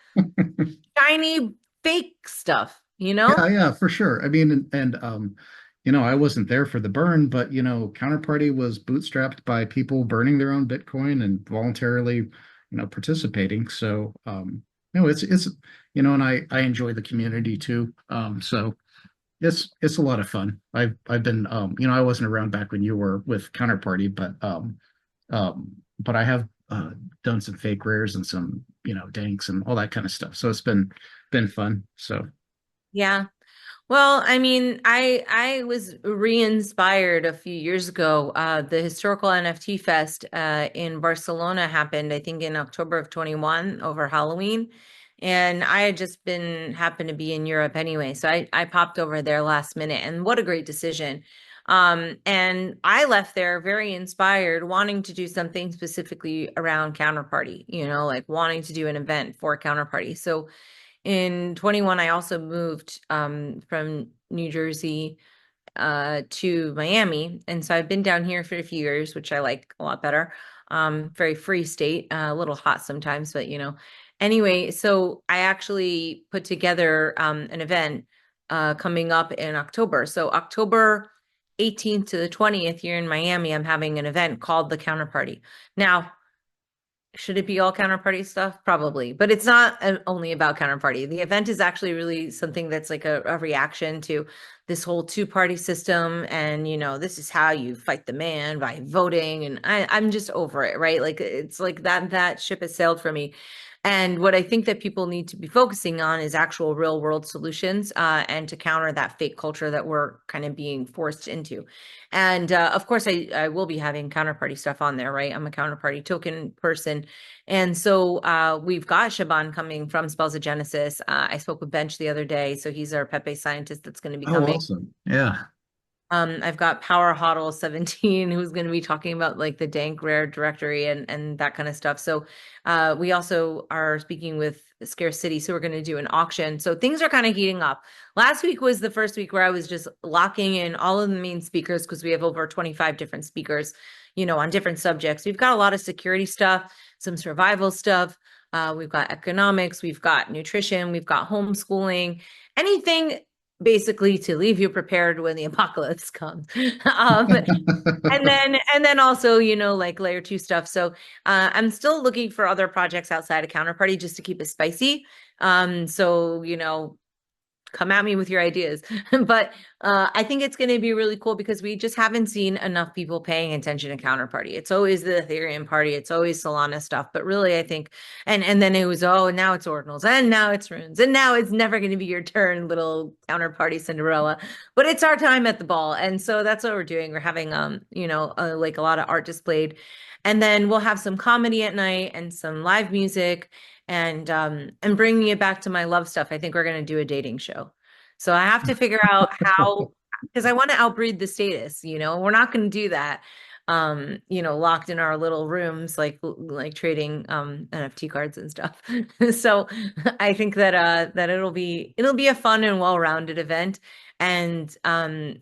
shiny fake stuff, you know? Yeah, yeah, for sure. I mean, I wasn't there for the burn, but Counterparty was bootstrapped by people burning their own Bitcoin and voluntarily, participating. So, it's and I enjoy the community too. So it's a lot of fun. I've been, I wasn't around back when you were with Counterparty, but I have done some fake rares and some, danks and all that kind of stuff. So it's been fun. So. Yeah. Well, I mean, I was re-inspired a few years ago. The historical NFT fest in Barcelona happened, I think, in October of 21 over Halloween. And I had just been happened to be in Europe anyway. So I popped over there last minute and what a great decision. And I left there very inspired, wanting to do something specifically around Counterparty, like wanting to do an event for Counterparty. So in 21, I also moved from New Jersey to Miami. And so I've been down here for a few years, which I like a lot better. Very free state, a little hot sometimes, but Anyway, so I actually put together an event coming up in October. So October 18th to the 20th here in Miami, I'm having an event called the Counterparty. Now, should it be all counterparty stuff? Probably, but it's not only about counterparty. The event is actually really something that's like a reaction to this whole two-party system. And, this is how you fight the man by voting. And I'm just over it, right? Like it's like that ship has sailed for me. And what I think that people need to be focusing on is actual real world solutions, and to counter that fake culture that we're kind of being forced into. And of course, I will be having counterparty stuff on there, right? I'm a counterparty token person. And so we've got Shaban coming from Spells of Genesis. I spoke with Bench the other day. So he's our Pepe scientist that's going to be Oh, coming. awesome. Yeah. I've got Power Hodl 17 who's going to be talking about like the dank rare directory and that kind of stuff. So we also are speaking with Scarce City, so we're going to do an auction. So things are kind of heating up. Last week was the first week where I was just locking in all of the main speakers because we have over 25 different speakers, on different subjects. We've got a lot of security stuff, some survival stuff. We've got economics, we've got nutrition, we've got homeschooling, anything basically to leave you prepared when the apocalypse comes. And then also, like layer two stuff. So I'm still looking for other projects outside of Counterparty just to keep it spicy. So, come at me with your ideas. But I think it's going to be really cool because we just haven't seen enough people paying attention to Counterparty. It's always the Ethereum party, it's always Solana stuff. But really, I think, and then it was, oh, now it's ordinals, and now it's runes, and now it's never going to be your turn, little Counterparty Cinderella. But it's our time at the ball, and so that's what we're doing. We're having like a lot of art displayed, and then we'll have some comedy at night and some live music and bringing it back to my love stuff. I think we're going to do a dating show. So I have to figure out how, because I want to outbreed the status, we're not going to do that, locked in our little rooms, like trading NFT cards and stuff. So I think that it'll be a fun and well-rounded event. And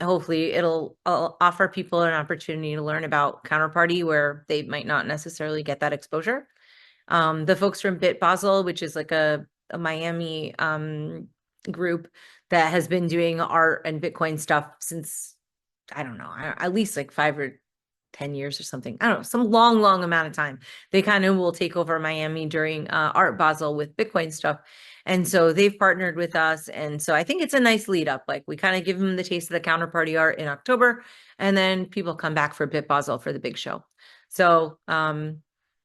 hopefully it'll offer people an opportunity to learn about Counterparty where they might not necessarily get that exposure. The folks from Bit Basel, which is like a Miami group that has been doing art and Bitcoin stuff since, I don't know, at least like 5 or 10 years or something. I don't know, some long, long amount of time. They kind of will take over Miami during Art Basel with Bitcoin stuff. And so they've partnered with us. And so I think it's a nice lead up. Like we kind of give them the taste of the Counterparty art in October, and then people come back for Bit Basel for the big show. So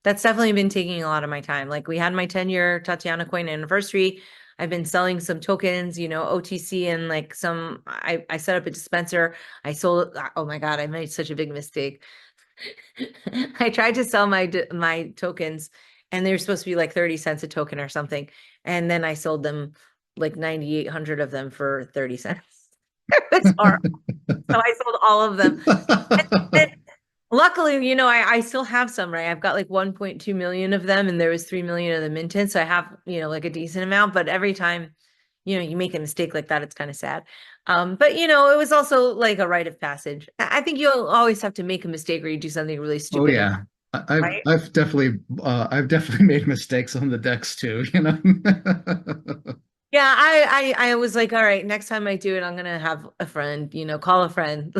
that's definitely been taking a lot of my time. Like we had my 10-year Tatianacoin anniversary. I've been selling some tokens, OTC, and like I set up a dispenser. I sold, oh my God, I made such a big mistake. I tried to sell my tokens and they were supposed to be like 30 cents a token or something. And then I sold them like 9,800 of them for 30 cents. It was horrible. So I sold all of them. And luckily, I still have some, right? I've got like 1.2 million of them and there was 3 million of them minted. So I have, like a decent amount, but every time, you make a mistake like that, it's kind of sad. But it was also like a rite of passage. I think you'll always have to make a mistake or you do something really Oh stupid, yeah. right? I've definitely made mistakes on the decks too, Yeah, I was like, all right, next time I do it, I'm gonna have a friend, call a friend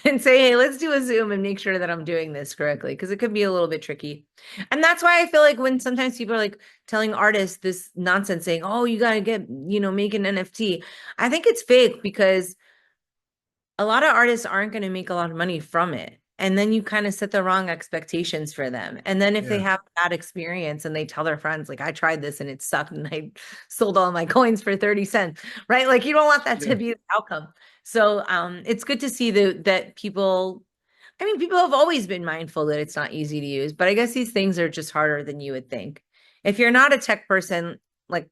and say, hey, let's do a Zoom and make sure that I'm doing this correctly because it could be a little bit tricky. And that's why I feel like when sometimes people are like telling artists this nonsense saying, oh, you gotta get, make an NFT. I think it's fake because a lot of artists aren't going to make a lot of money from it. And then you kind of set the wrong expectations for them. And then if they Yeah. have bad experience and they tell their friends, like, I tried this and it sucked and I sold all my coins for 30 cents, right? Like you don't want that to Yeah. be the outcome. So it's good to see that people, I mean, people have always been mindful that it's not easy to use, but I guess these things are just harder than you would think. If you're not a tech person, like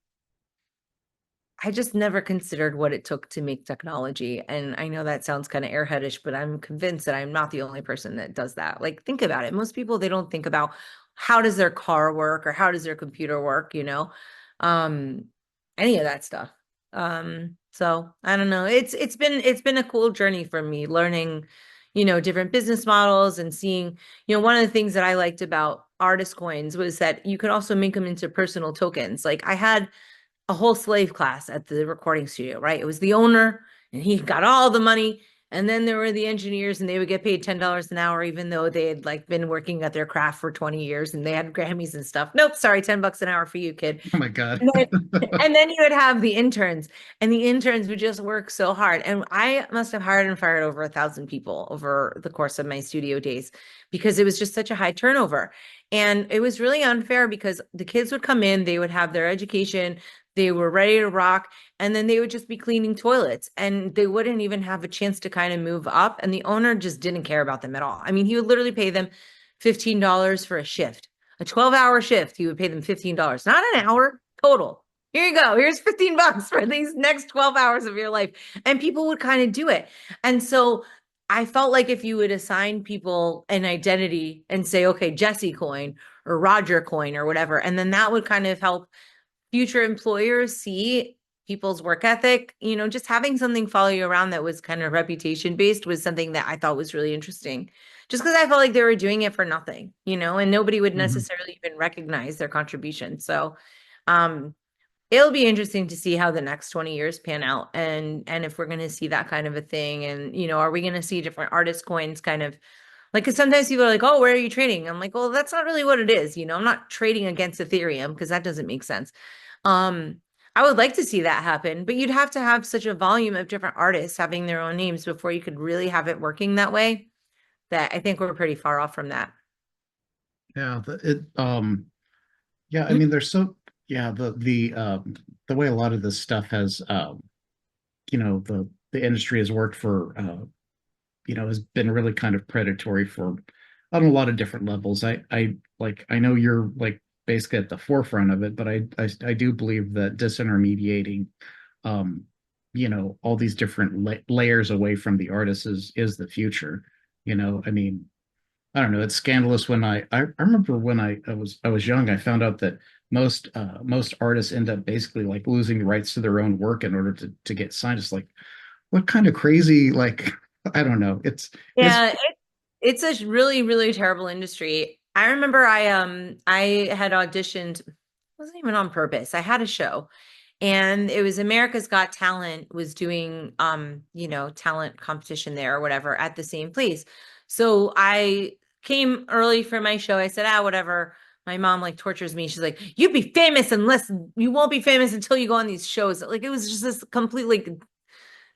I just never considered what it took to make technology. And I know that sounds kind of airheadish, but I'm convinced that I'm not the only person that does that. Like, think about it. Most people, they don't think about how does their car work or how does their computer work, um, any of that stuff. So I don't know. It's been a cool journey for me learning, different business models and seeing, one of the things that I liked about artist coins was that you could also make them into personal tokens. Like I had a whole slave class at the recording studio, right? It was the owner and he got all the money. And then there were the engineers and they would get paid $10 an hour, even though they had like been working at their craft for 20 years and they had Grammys and stuff. Nope, sorry, $10 an hour for you, kid. Oh my God. And then, and then you would have the interns, and the interns would just work so hard. And I must have hired and fired over 1,000 people over the course of my studio days because it was just such a high turnover. And it was really unfair because the kids would come in, they would have their education, they were ready to rock, and then they would just be cleaning toilets and they wouldn't even have a chance to kind of move up. And the owner just didn't care about them at all. I mean, he would literally pay them $15 for a shift, a 12-hour shift. He would pay them $15, not an hour total. Here you go. Here's $15 for these next 12 hours of your life. And people would kind of do it. And so I felt like if you would assign people an identity and say, okay, Jesse coin or Roger coin or whatever, and then that would kind of help future employers see people's work ethic, just having something follow you around that was kind of reputation based was something that I thought was really interesting. Just because I felt like they were doing it for nothing, and nobody would Mhm. necessarily even recognize their contribution. So, um, it'll be interesting to see how the next 20 years pan out and if we're going to see that kind of a thing. And, are we going to see different artist coins kind of like, because sometimes people are like, oh, where are you trading? I'm like, well, that's not really what it is. I'm not trading against Ethereum because that doesn't make sense. Um, I would like to see that happen, but you'd have to have such a volume of different artists having their own names before you could really have it working that way, that I think we're pretty far off from that. Yeah, yeah, I mean, there's so yeah, the way a lot of this stuff has the industry has worked for has been really kind of predatory for on a lot of different levels. I know you're like basically at the forefront of it, but I do believe that disintermediating um all these different layers away from the artist is the future. I mean, I don't know. It's scandalous when I remember when I was young, I found out that most artists end up basically like losing the rights to their own work in order to get signed. It's like what kind of crazy like I don't know. It's Yeah, it's a really, really terrible industry. I remember I had auditioned, it wasn't even on purpose. I had a show and it was America's Got Talent was doing talent competition there or whatever at the same place. So I came early for my show. I said, whatever. My mom like tortures me. She's like, you'd be famous unless you won't be famous until you go on these shows. Like it was just this completely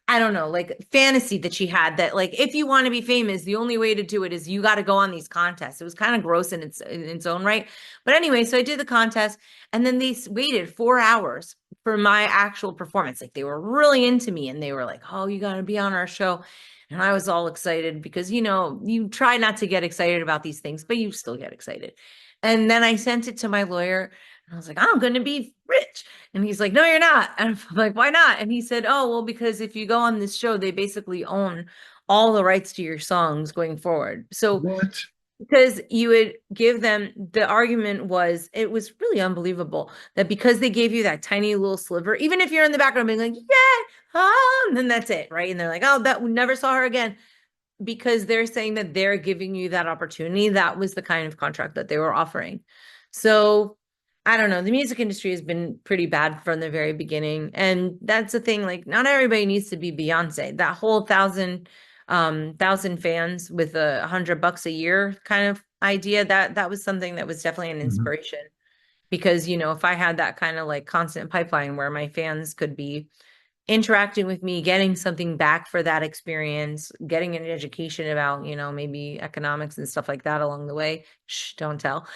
I don't know, like fantasy that she had that like if you want to be famous, the only way to do it is you got to go on these contests. It was kind of gross in its own right. But anyway, so I did the contest and then they waited 4 hours for my actual performance. Like they were really into me and they were like, "Oh, you got to be on our show." And I was all excited because you try not to get excited about these things, but you still get excited. And then I sent it to my lawyer and I was like, "I'm going to be rich." And he's like, "No, you're not." And I'm like, "Why not?" And he said, "Oh, well, because if you go on this show, they basically own all the rights to your songs going forward." So what? because you would give them, the argument was, it was really unbelievable that because they gave you that tiny little sliver, even if you're in the background being like, yeah, and then that's it, right? And they're like, "Oh, that we never saw her again." Because they're saying that they're giving you that opportunity. That was the kind of contract that they were offering. So I don't know. The music industry has been pretty bad from the very beginning. And that's the thing, like not everybody needs to be Beyonce. That whole thousand fans with $100 a year kind of idea, that was something that was definitely an Mhm. inspiration. Because, if I had that kind of like constant pipeline where my fans could be interacting with me, getting something back for that experience, getting an education about, maybe economics and stuff like that along the way. Shh, don't tell.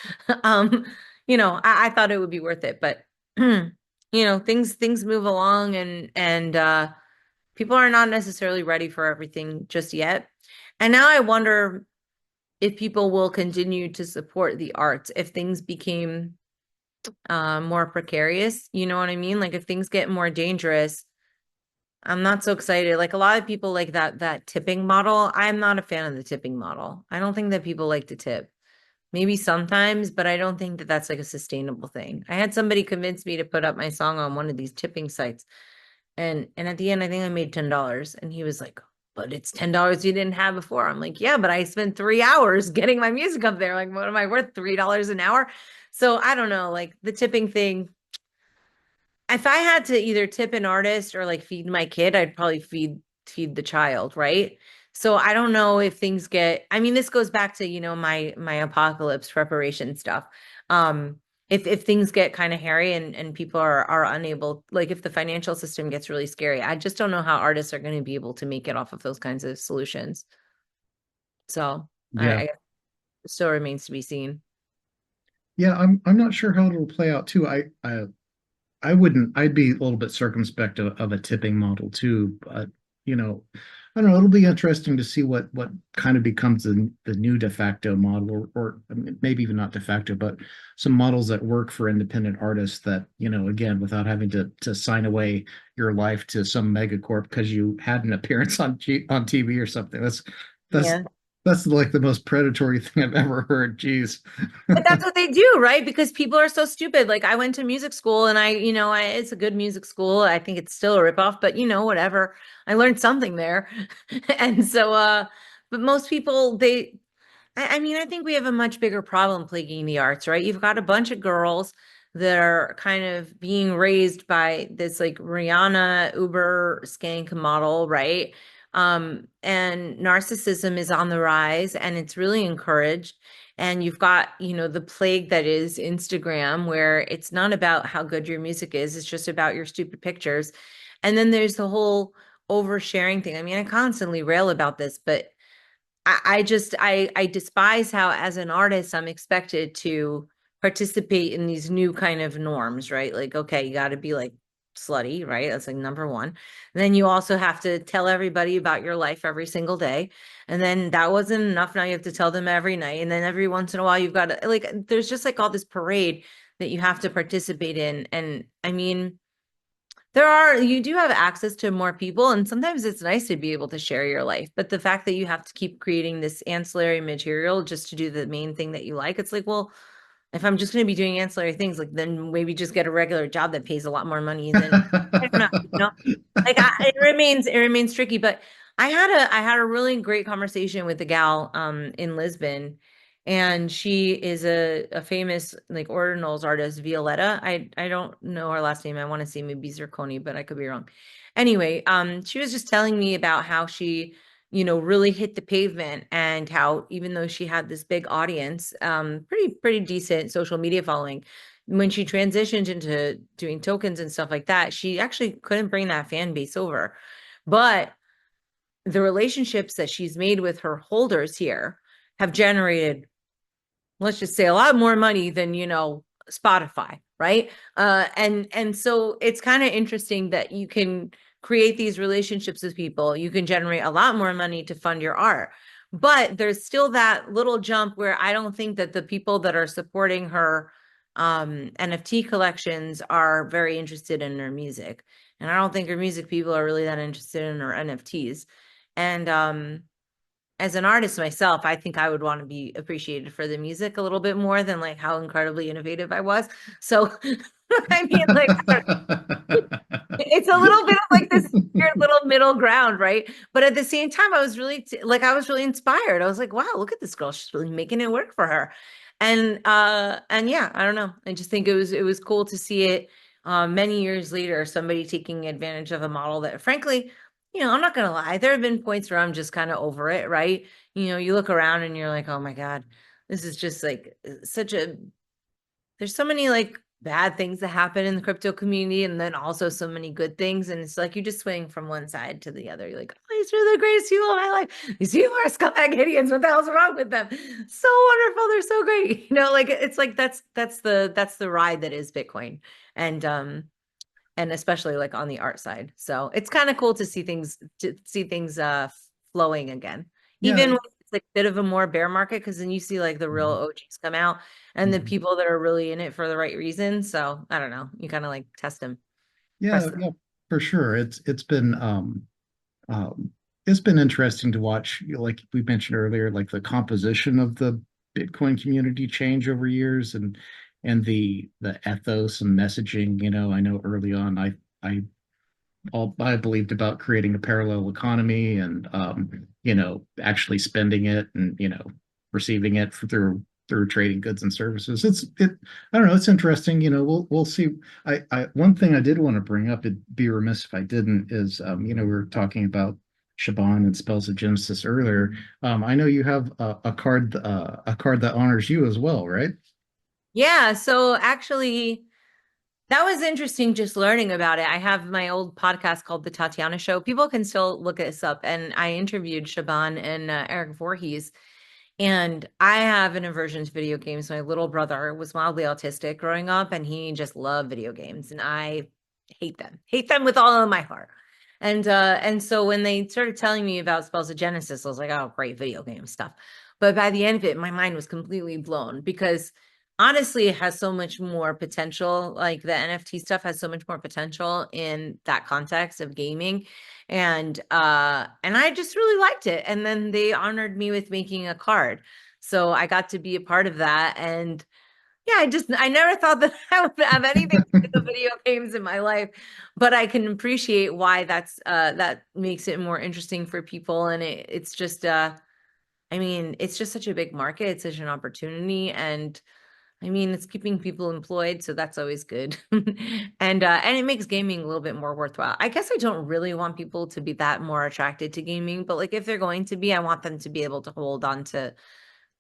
um, I thought it would be worth it, but things move along and people are not necessarily ready for everything just yet. And now I wonder if people will continue to support the arts if things became more precarious. You know what I mean? Like if things get more dangerous, I'm not so excited. Like a lot of people like that tipping model. I'm not a fan of the tipping model. I don't think that people like to tip. Maybe sometimes, but I don't think that that's like a sustainable thing. I had somebody convince me to put up my song on one of these tipping sites. And at the end I think I made $10 and he was like, "But it's $10 you didn't have before." I'm like, "Yeah, but I spent 3 hours getting my music up there. Like what am I worth $3 an hour?" So I don't know, like the tipping thing, if I had to either tip an artist or like feed my kid, I'd probably feed the child, right? So I don't know if things get, I mean, this goes back to, my apocalypse preparation stuff. If things get kind of hairy and people are unable, like if the financial system gets really scary, I just don't know how artists are going to be able to make it off of those kinds of solutions. So I Yeah. guess it still remains to be seen. Yeah, I'm not sure how it'll play out too. I wouldn't, I'd be a little bit circumspect of a tipping model too, but you know, I don't know, it'll be interesting to see what kind of becomes the new de facto model, or I mean, maybe even not de facto, but some models that work for independent artists that, again, without having to sign away your life to some megacorp because you had an appearance on TV or something. That's Yeah. that's like the most predatory thing I've ever heard. Jeez. But that's what they do, right? Because people are so stupid. Like I went to music school and it's a good music school. I think it's still a ripoff, but whatever. I learned something there. And so, but most people, I mean, I think we have a much bigger problem plaguing the arts, right? You've got a bunch of girls that are kind of being raised by this like Rihanna Uber skank model, right? And narcissism is on the rise and it's really encouraged. And you've got, the plague that is Instagram, where it's not about how good your music is, it's just about your stupid pictures. And then there's the whole oversharing thing. I mean, I constantly rail about this, but I despise how as an artist I'm expected to participate in these new kind of norms, right? Like, okay, you got to be like slutty, right? That's like number one. And then you also have to tell everybody about your life every single day. And then that wasn't enough. Now you have to tell them every night. And then every once in a while you've got to like there's just like all this parade that you have to participate in. And I mean, you do have access to more people, and sometimes it's nice to be able to share your life. But the fact that you have to keep creating this ancillary material just to do the main thing that you like, it's like, well, if I'm just going to be doing ancillary things, like then maybe just get a regular job that pays a lot more money than I don't know, like it remains tricky. But I had a really great conversation with the gal in Lisbon, and she is a famous like ordinals artist, Violetta. I don't know her last name. I want to say maybe Zirconi, but I could be wrong. Anyway, she was just telling me about how she, really hit the pavement, and how even though she had this big audience, pretty decent social media following, when she transitioned into doing tokens and stuff like that, she actually couldn't bring that fan base over. But the relationships that she's made with her holders here have generated, let's just say, a lot more money than Spotify, right? And so it's kind of interesting that you can create these relationships with people. You can generate a lot more money to fund your art, but there's still that little jump where I don't think that the people that are supporting her NFT collections are very interested in her music, and I don't think her music people are really that interested in her NFTs. And as an artist myself, I think I would want to be appreciated for the music a little bit more than like how incredibly innovative I was. So, I mean, like, it's a little bit of like this weird little middle ground, right? But at the same time, I was really inspired. I was like, wow, look at this girl. She's really making it work for her. And yeah, I don't know. I just think it was cool to see it many years later, somebody taking advantage of a model that frankly, I'm not gonna lie, there have been points where I'm just kind of over it, right? You look around and you're like, oh my God, this is just like there's so many like bad things that happen in the crypto community, and then also so many good things. And it's like you just swing from one side to the other. You're like, oh, these are the greatest people of my life. These people are scumbag idiots. What the hell's wrong with them? So wonderful. They're so great. Like it's like that's the ride that is Bitcoin. And especially like on the art side. So it's kind of cool to see things flowing again. Yeah. Even when it's like a bit of a more bear market, because then you see like the real OGs come out and the Mhm. people that are really in it for the right reasons. So I don't know. You kind of like test them, Yeah, press them. yeah, for sure. Um, it's been interesting to watch, like we mentioned earlier, like the composition of the Bitcoin community change over years, and the ethos and messaging. I know early on I I believed about creating a parallel economy, and actually spending it, and receiving it through trading goods and services. I don't know, it's interesting. We'll see. I One thing I did want to bring up, it'd be remiss if I didn't, is we were talking about Shaban and Spells of Genesis earlier. I know you have a card that honors you as well, right? Yeah. So actually, that was interesting just learning about it. I have my old podcast called The Tatiana Show. People can still look this up. And I interviewed Shaban and Eric Voorhees. And I have an aversion to video games. My little brother was mildly autistic growing up, and he just loved video games, and I hate them with all of my heart. And so when they started telling me about Spells of Genesis, I was like, oh, great video game stuff. But by the end of it, my mind was completely blown because honestly, it has so much more potential. Like the NFT stuff has so much more potential in that context of gaming. And I just really liked it. And then they honored me with making a card. So I got to be a part of that. And yeah, I never thought that I would have anything to do with video games in my life, but I can appreciate why that makes it more interesting for people. And it's just I mean, it's just such a big market, it's such an opportunity, and I mean, it's keeping people employed, so that's always good. And it makes gaming a little bit more worthwhile. I guess I don't really want people to be that more attracted to gaming, but like if they're going to be, I want them to be able to hold on to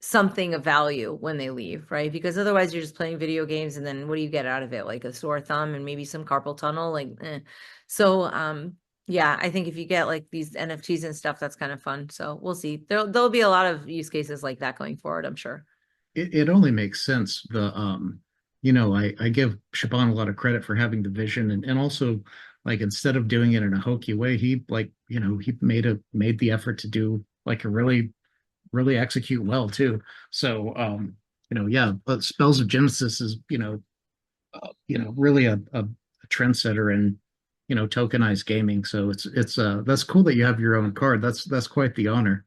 something of value when they leave, right? Because otherwise you're just playing video games and then what do you get out of it? Like a sore thumb and maybe some carpal tunnel, like So yeah, I think if you get like these NFTs and stuff, that's kind of fun. So we'll see. There'll be a lot of use cases like that going forward, I'm sure. It only makes sense. I give Shaban a lot of credit for having the vision, and also like instead of doing it in a hokey way, he made the effort to do like a really execute well too. So yeah, but Spells of Genesis is, really a trendsetter in, tokenized gaming. So it's that's cool that you have your own card. That's quite the honor.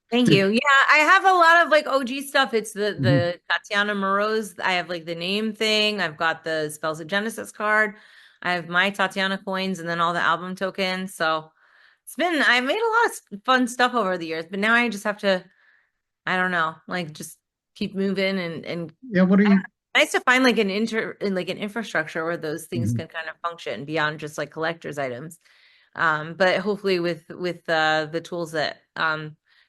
Thank Did you. Yeah, I have a lot of like OG stuff. It's the Mhm. the Tatiana Moroz. I have like the name thing. I've got the Spells of Genesis card. I have my Tatiana coins and then all the album tokens. So I made a lot of fun stuff over the years, but now I just have to, I don't know, like just keep moving and Yeah, what are you? nice to find like an infrastructure where those things Mhm. can kind of function beyond just like collector's items. But hopefully with the tools that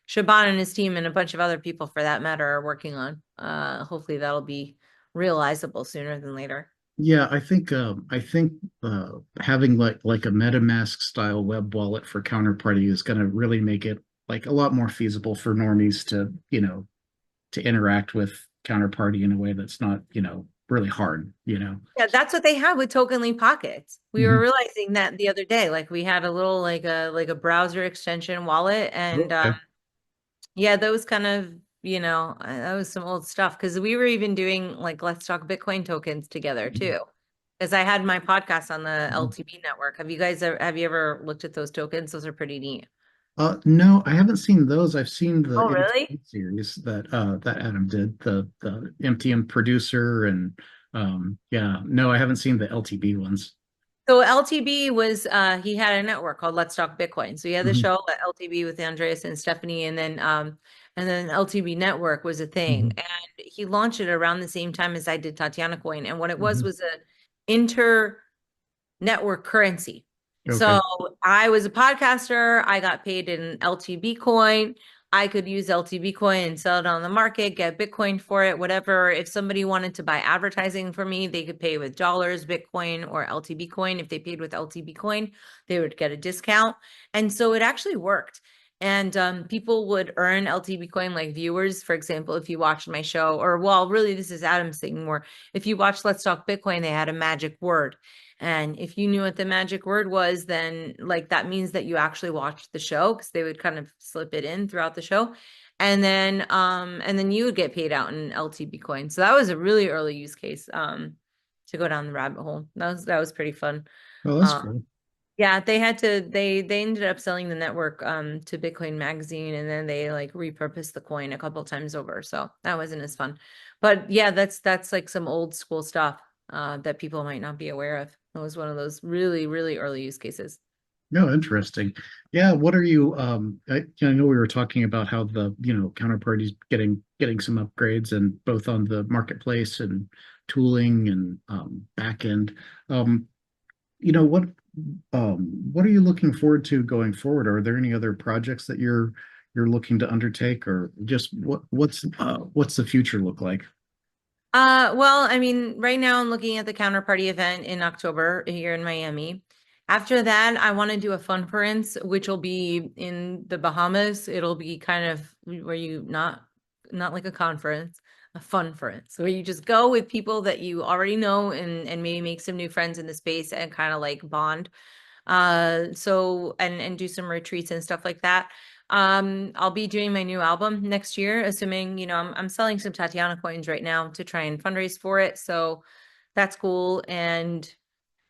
Shaban and his team and a bunch of other people for that matter are working on, hopefully that'll be realizable sooner than later. Yeah, I think having like a MetaMask style web wallet for Counterparty is going to really make it like a lot more feasible for normies to, to interact with Counterparty in a way that's not, really hard. Yeah, that's what they have with Tokenly Pockets. We were Mhm. realizing that the other day. Like we had a little like a browser extension wallet, and Okay. yeah, those kind of, that was some old stuff because we were even doing like Let's Talk Bitcoin tokens together Mhm. too. Because I had my podcast on the Mhm. LTB network. Have you ever looked at those tokens? Those are pretty neat. No, I haven't seen those. I've seen the Oh, really? MTM series that Adam did, the MTM producer, and yeah, no, I haven't seen the LTB ones. So LTB was he had a network called Let's Talk Bitcoin. So he had the Mhm. show at LTB with Andreas and Stephanie, and then LTB network was a thing. Mhm. And he launched it around the same time as I did Tatianacoin. And what it Mhm. was a inter network currency. Okay. So I was a podcaster. I got paid in LTB coin. I could use LTB coin and sell it on the market, get Bitcoin for it, whatever. If somebody wanted to buy advertising for me, they could pay with dollars, Bitcoin, or LTB coin. If they paid with LTB coin, they would get a discount. And so it actually worked. And people would earn LTB coin, like viewers, for example, if you watched my show, or well, really, this is Adam's thing more. If you watch Let's Talk Bitcoin, they had a magic word. And if you knew what the magic word was, then like that means that you actually watched the show because they would kind of slip it in throughout the show. And then you would get paid out in LTB coin. So that was a really early use case to go down the rabbit hole. That was pretty fun. Oh, that's Um cool. yeah, they ended up selling the network to Bitcoin Magazine and then they like repurposed the coin a couple times over. So that wasn't as fun. But yeah, that's like some old school stuff that people might not be aware of. It was one of those really, really early use cases. No, interesting. Yeah, what are you I know we were talking about how the, counterparties getting some upgrades and both on the marketplace and tooling and back end. Um, you know, what are you looking forward to going forward? Are there any other projects that you're looking to undertake, or just what's the future look like? Well, I mean, right now I'm looking at the Counterparty event in October here in Miami. After that, I want to do a funference, which will be in the Bahamas. It'll be kind of where you not not like a conference, a funference where you just go with people that you already know and maybe make some new friends in the space and kind of like bond. So and do some retreats and stuff like that. I'll be doing my new album next year, assuming, I'm selling some Tatiana coins right now to try and fundraise for it. So that's cool. And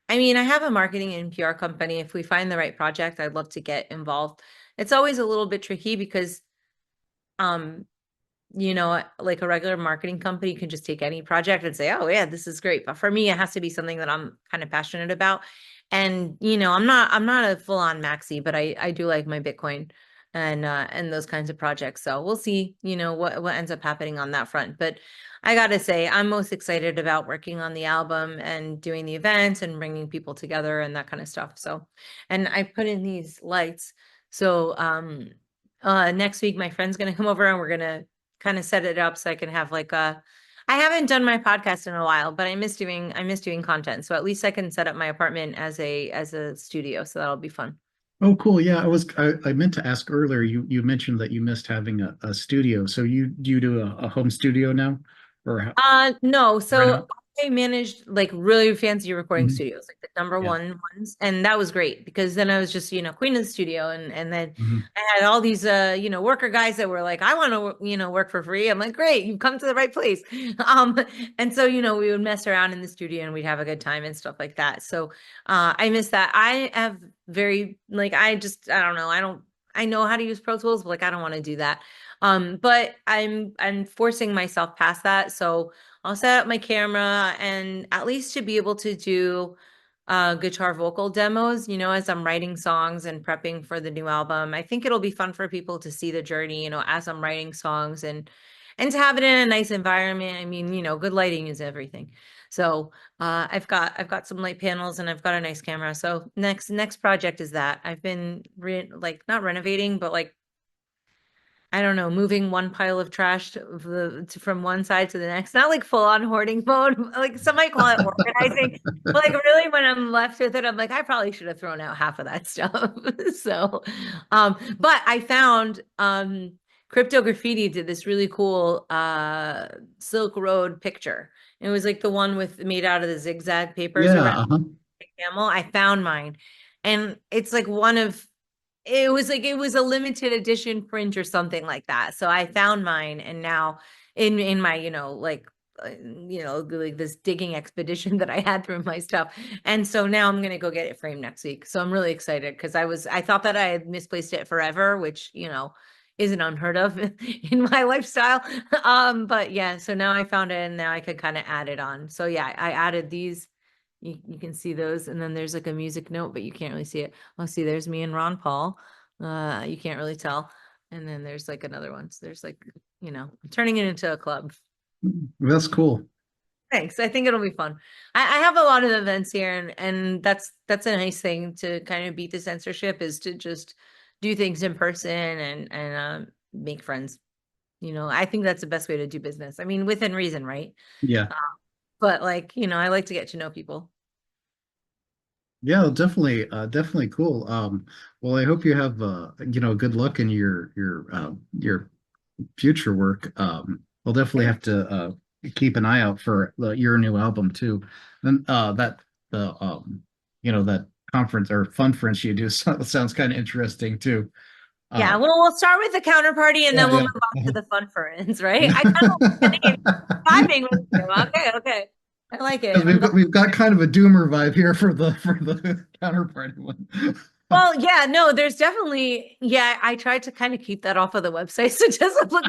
I mean, I have a marketing and PR company. If we find the right project, I'd love to get involved. It's always a little bit tricky because, um, like a regular marketing company can just take any project and say, oh yeah, this is great. But for me, it has to be something that I'm kind of passionate about. And, I'm not a full-on maxi, but I do like my Bitcoin and those kinds of projects. So we'll see, what ends up happening on that front. But I gotta say, I'm most excited about working on the album and doing the events and bringing people together and that kind of stuff. So, and I put in these lights. So, next week my friend's gonna come over and we're gonna kind of set it up so I can have like I haven't done my podcast in a while, but I miss doing content. So at least I can set up my apartment as a studio. So that'll be fun. Oh, cool. Yeah, I meant to ask earlier, you mentioned that you missed having a studio. So you do a home studio now or No. right So now? I managed like really fancy recording Mhm. studios, like the number Yeah. one ones. And that was great because then I was just, queen of the studio. And then Mhm. I had all these, worker guys that were like, I want to, work for free. I'm like, great, you've come to the right place. Um, and so, we would mess around in the studio and we'd have a good time and stuff like that. So, I miss that. I have very, like, I don't know. I know how to use Pro Tools, but like, I don't want to do that. But I'm forcing myself past that. So I'll set up my camera and at least to be able to do guitar vocal demos, as I'm writing songs and prepping for the new album. I think it'll be fun for people to see the journey, as I'm writing songs and to have it in a nice environment. I mean, good lighting is everything. So I've got some light panels and I've got a nice camera. So next project is that. I've been like not renovating, but like I don't know, moving one pile of trash from one side to the next. Not like full on hoarding mode. Like some might call it organizing. But like really when I'm left with it, I'm like, I probably should have thrown out half of that stuff. So but I found Crypto Graffiti did this really cool Silk Road picture. It was like the one with made out of the zigzag papers Yeah, around uh-huh. the camel. I found mine. And it's like one of it was a limited edition print or something like that. So I found mine and now in my, like this digging expedition that I had through my stuff. And so now I'm gonna go get it framed next week. So I'm really excited because I thought that I had misplaced it forever, which, isn't unheard of in my lifestyle. But yeah, so now I found it and now I could kind of add it on. So yeah, I added these. You can see those, and then there's like a music note, but you can't really see it. Oh, see, there's me and Ron Paul. You can't really tell. And then there's like another one. So there's like, I'm turning it into a club. That's cool. Thanks. I think it'll be fun. I have a lot of events here, and that's a nice thing to kind of beat the censorship is to just do things in person and make friends. I think that's the best way to do business. I mean, within reason, right? Yeah. Uh, but like, I like to get to know people. Yeah, definitely cool. Well, I hope you have good luck in your future work. We'll definitely have to keep an eye out for your new album too. Then the that conference or funference you do sounds kind of interesting too. Yeah, Uh, well, we'll start with the counterparty and yeah, then we'll yeah. move on to the fun friends, right? I kind of like the name vibing with you. Okay, okay. I like it. Because I'm glad. we've got kind of a doomer vibe here for the counterparty one. Well, yeah, no, there's definitely, yeah, I tried to kind of keep that off of the website so it doesn't look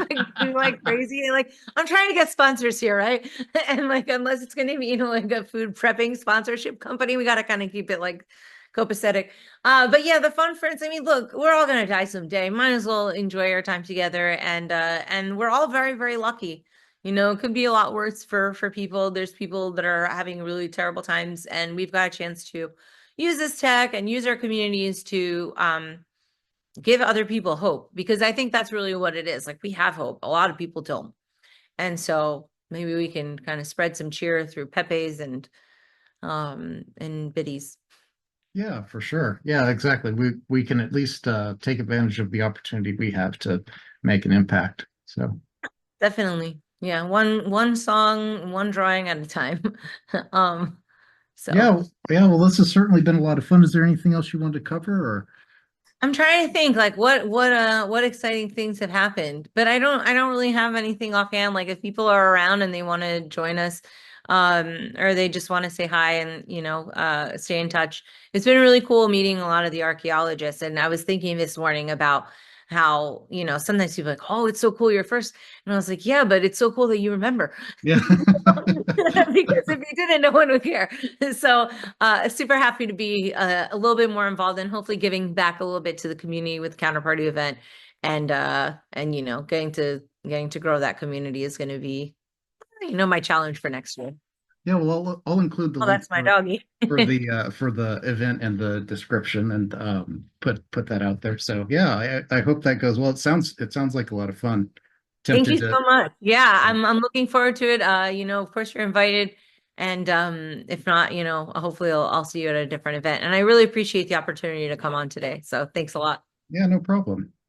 like crazy. Like I'm trying to get sponsors here, right? And like unless it's gonna be, like a food prepping sponsorship company, we gotta kind of keep it like copacetic. But yeah, the fun friends, I mean, look, we're all gonna die someday. Might as well enjoy our time together and we're all very, very lucky. It could be a lot worse for people. There's people that are having really terrible times, and we've got a chance to use this tech and use our communities to give other people hope because I think that's really what it is. Like we have hope. A lot of people don't. And so maybe we can kind of spread some cheer through Pepe's and biddies. Yeah, for sure. Yeah, exactly. We can at least take advantage of the opportunity we have to make an impact. So definitely. Yeah, one song, one drawing at a time. Um, Yeah, so yeah. Well, this has certainly been a lot of fun. Is there anything else you want to cover, or? I'm trying to think like what exciting things have happened, but I don't really have anything offhand. Like if people are around and they want to join us, or they just want to say hi and stay in touch. It's been really cool meeting a lot of the archaeologists, and I was thinking this morning about how sometimes people are like, oh, it's so cool you're first, and I was like, yeah, but it's so cool that you remember. Yeah. Because if you didn't, no one would care. So, super happy to be a little bit more involved and hopefully giving back a little bit to the community with Counterparty event, and getting to grow that community is going to be my challenge for next year. Yeah, well, I'll include the Oh, link that's my doggy. for the event and the description and put that out there. So yeah, I hope that goes well. It sounds like a lot of fun. Thank Tempted you to so much. Yeah, I'm looking forward to it. Of course you're invited. And if not, hopefully I'll see you at a different event. And I really appreciate the opportunity to come on today. So thanks a lot. yeah, no problem.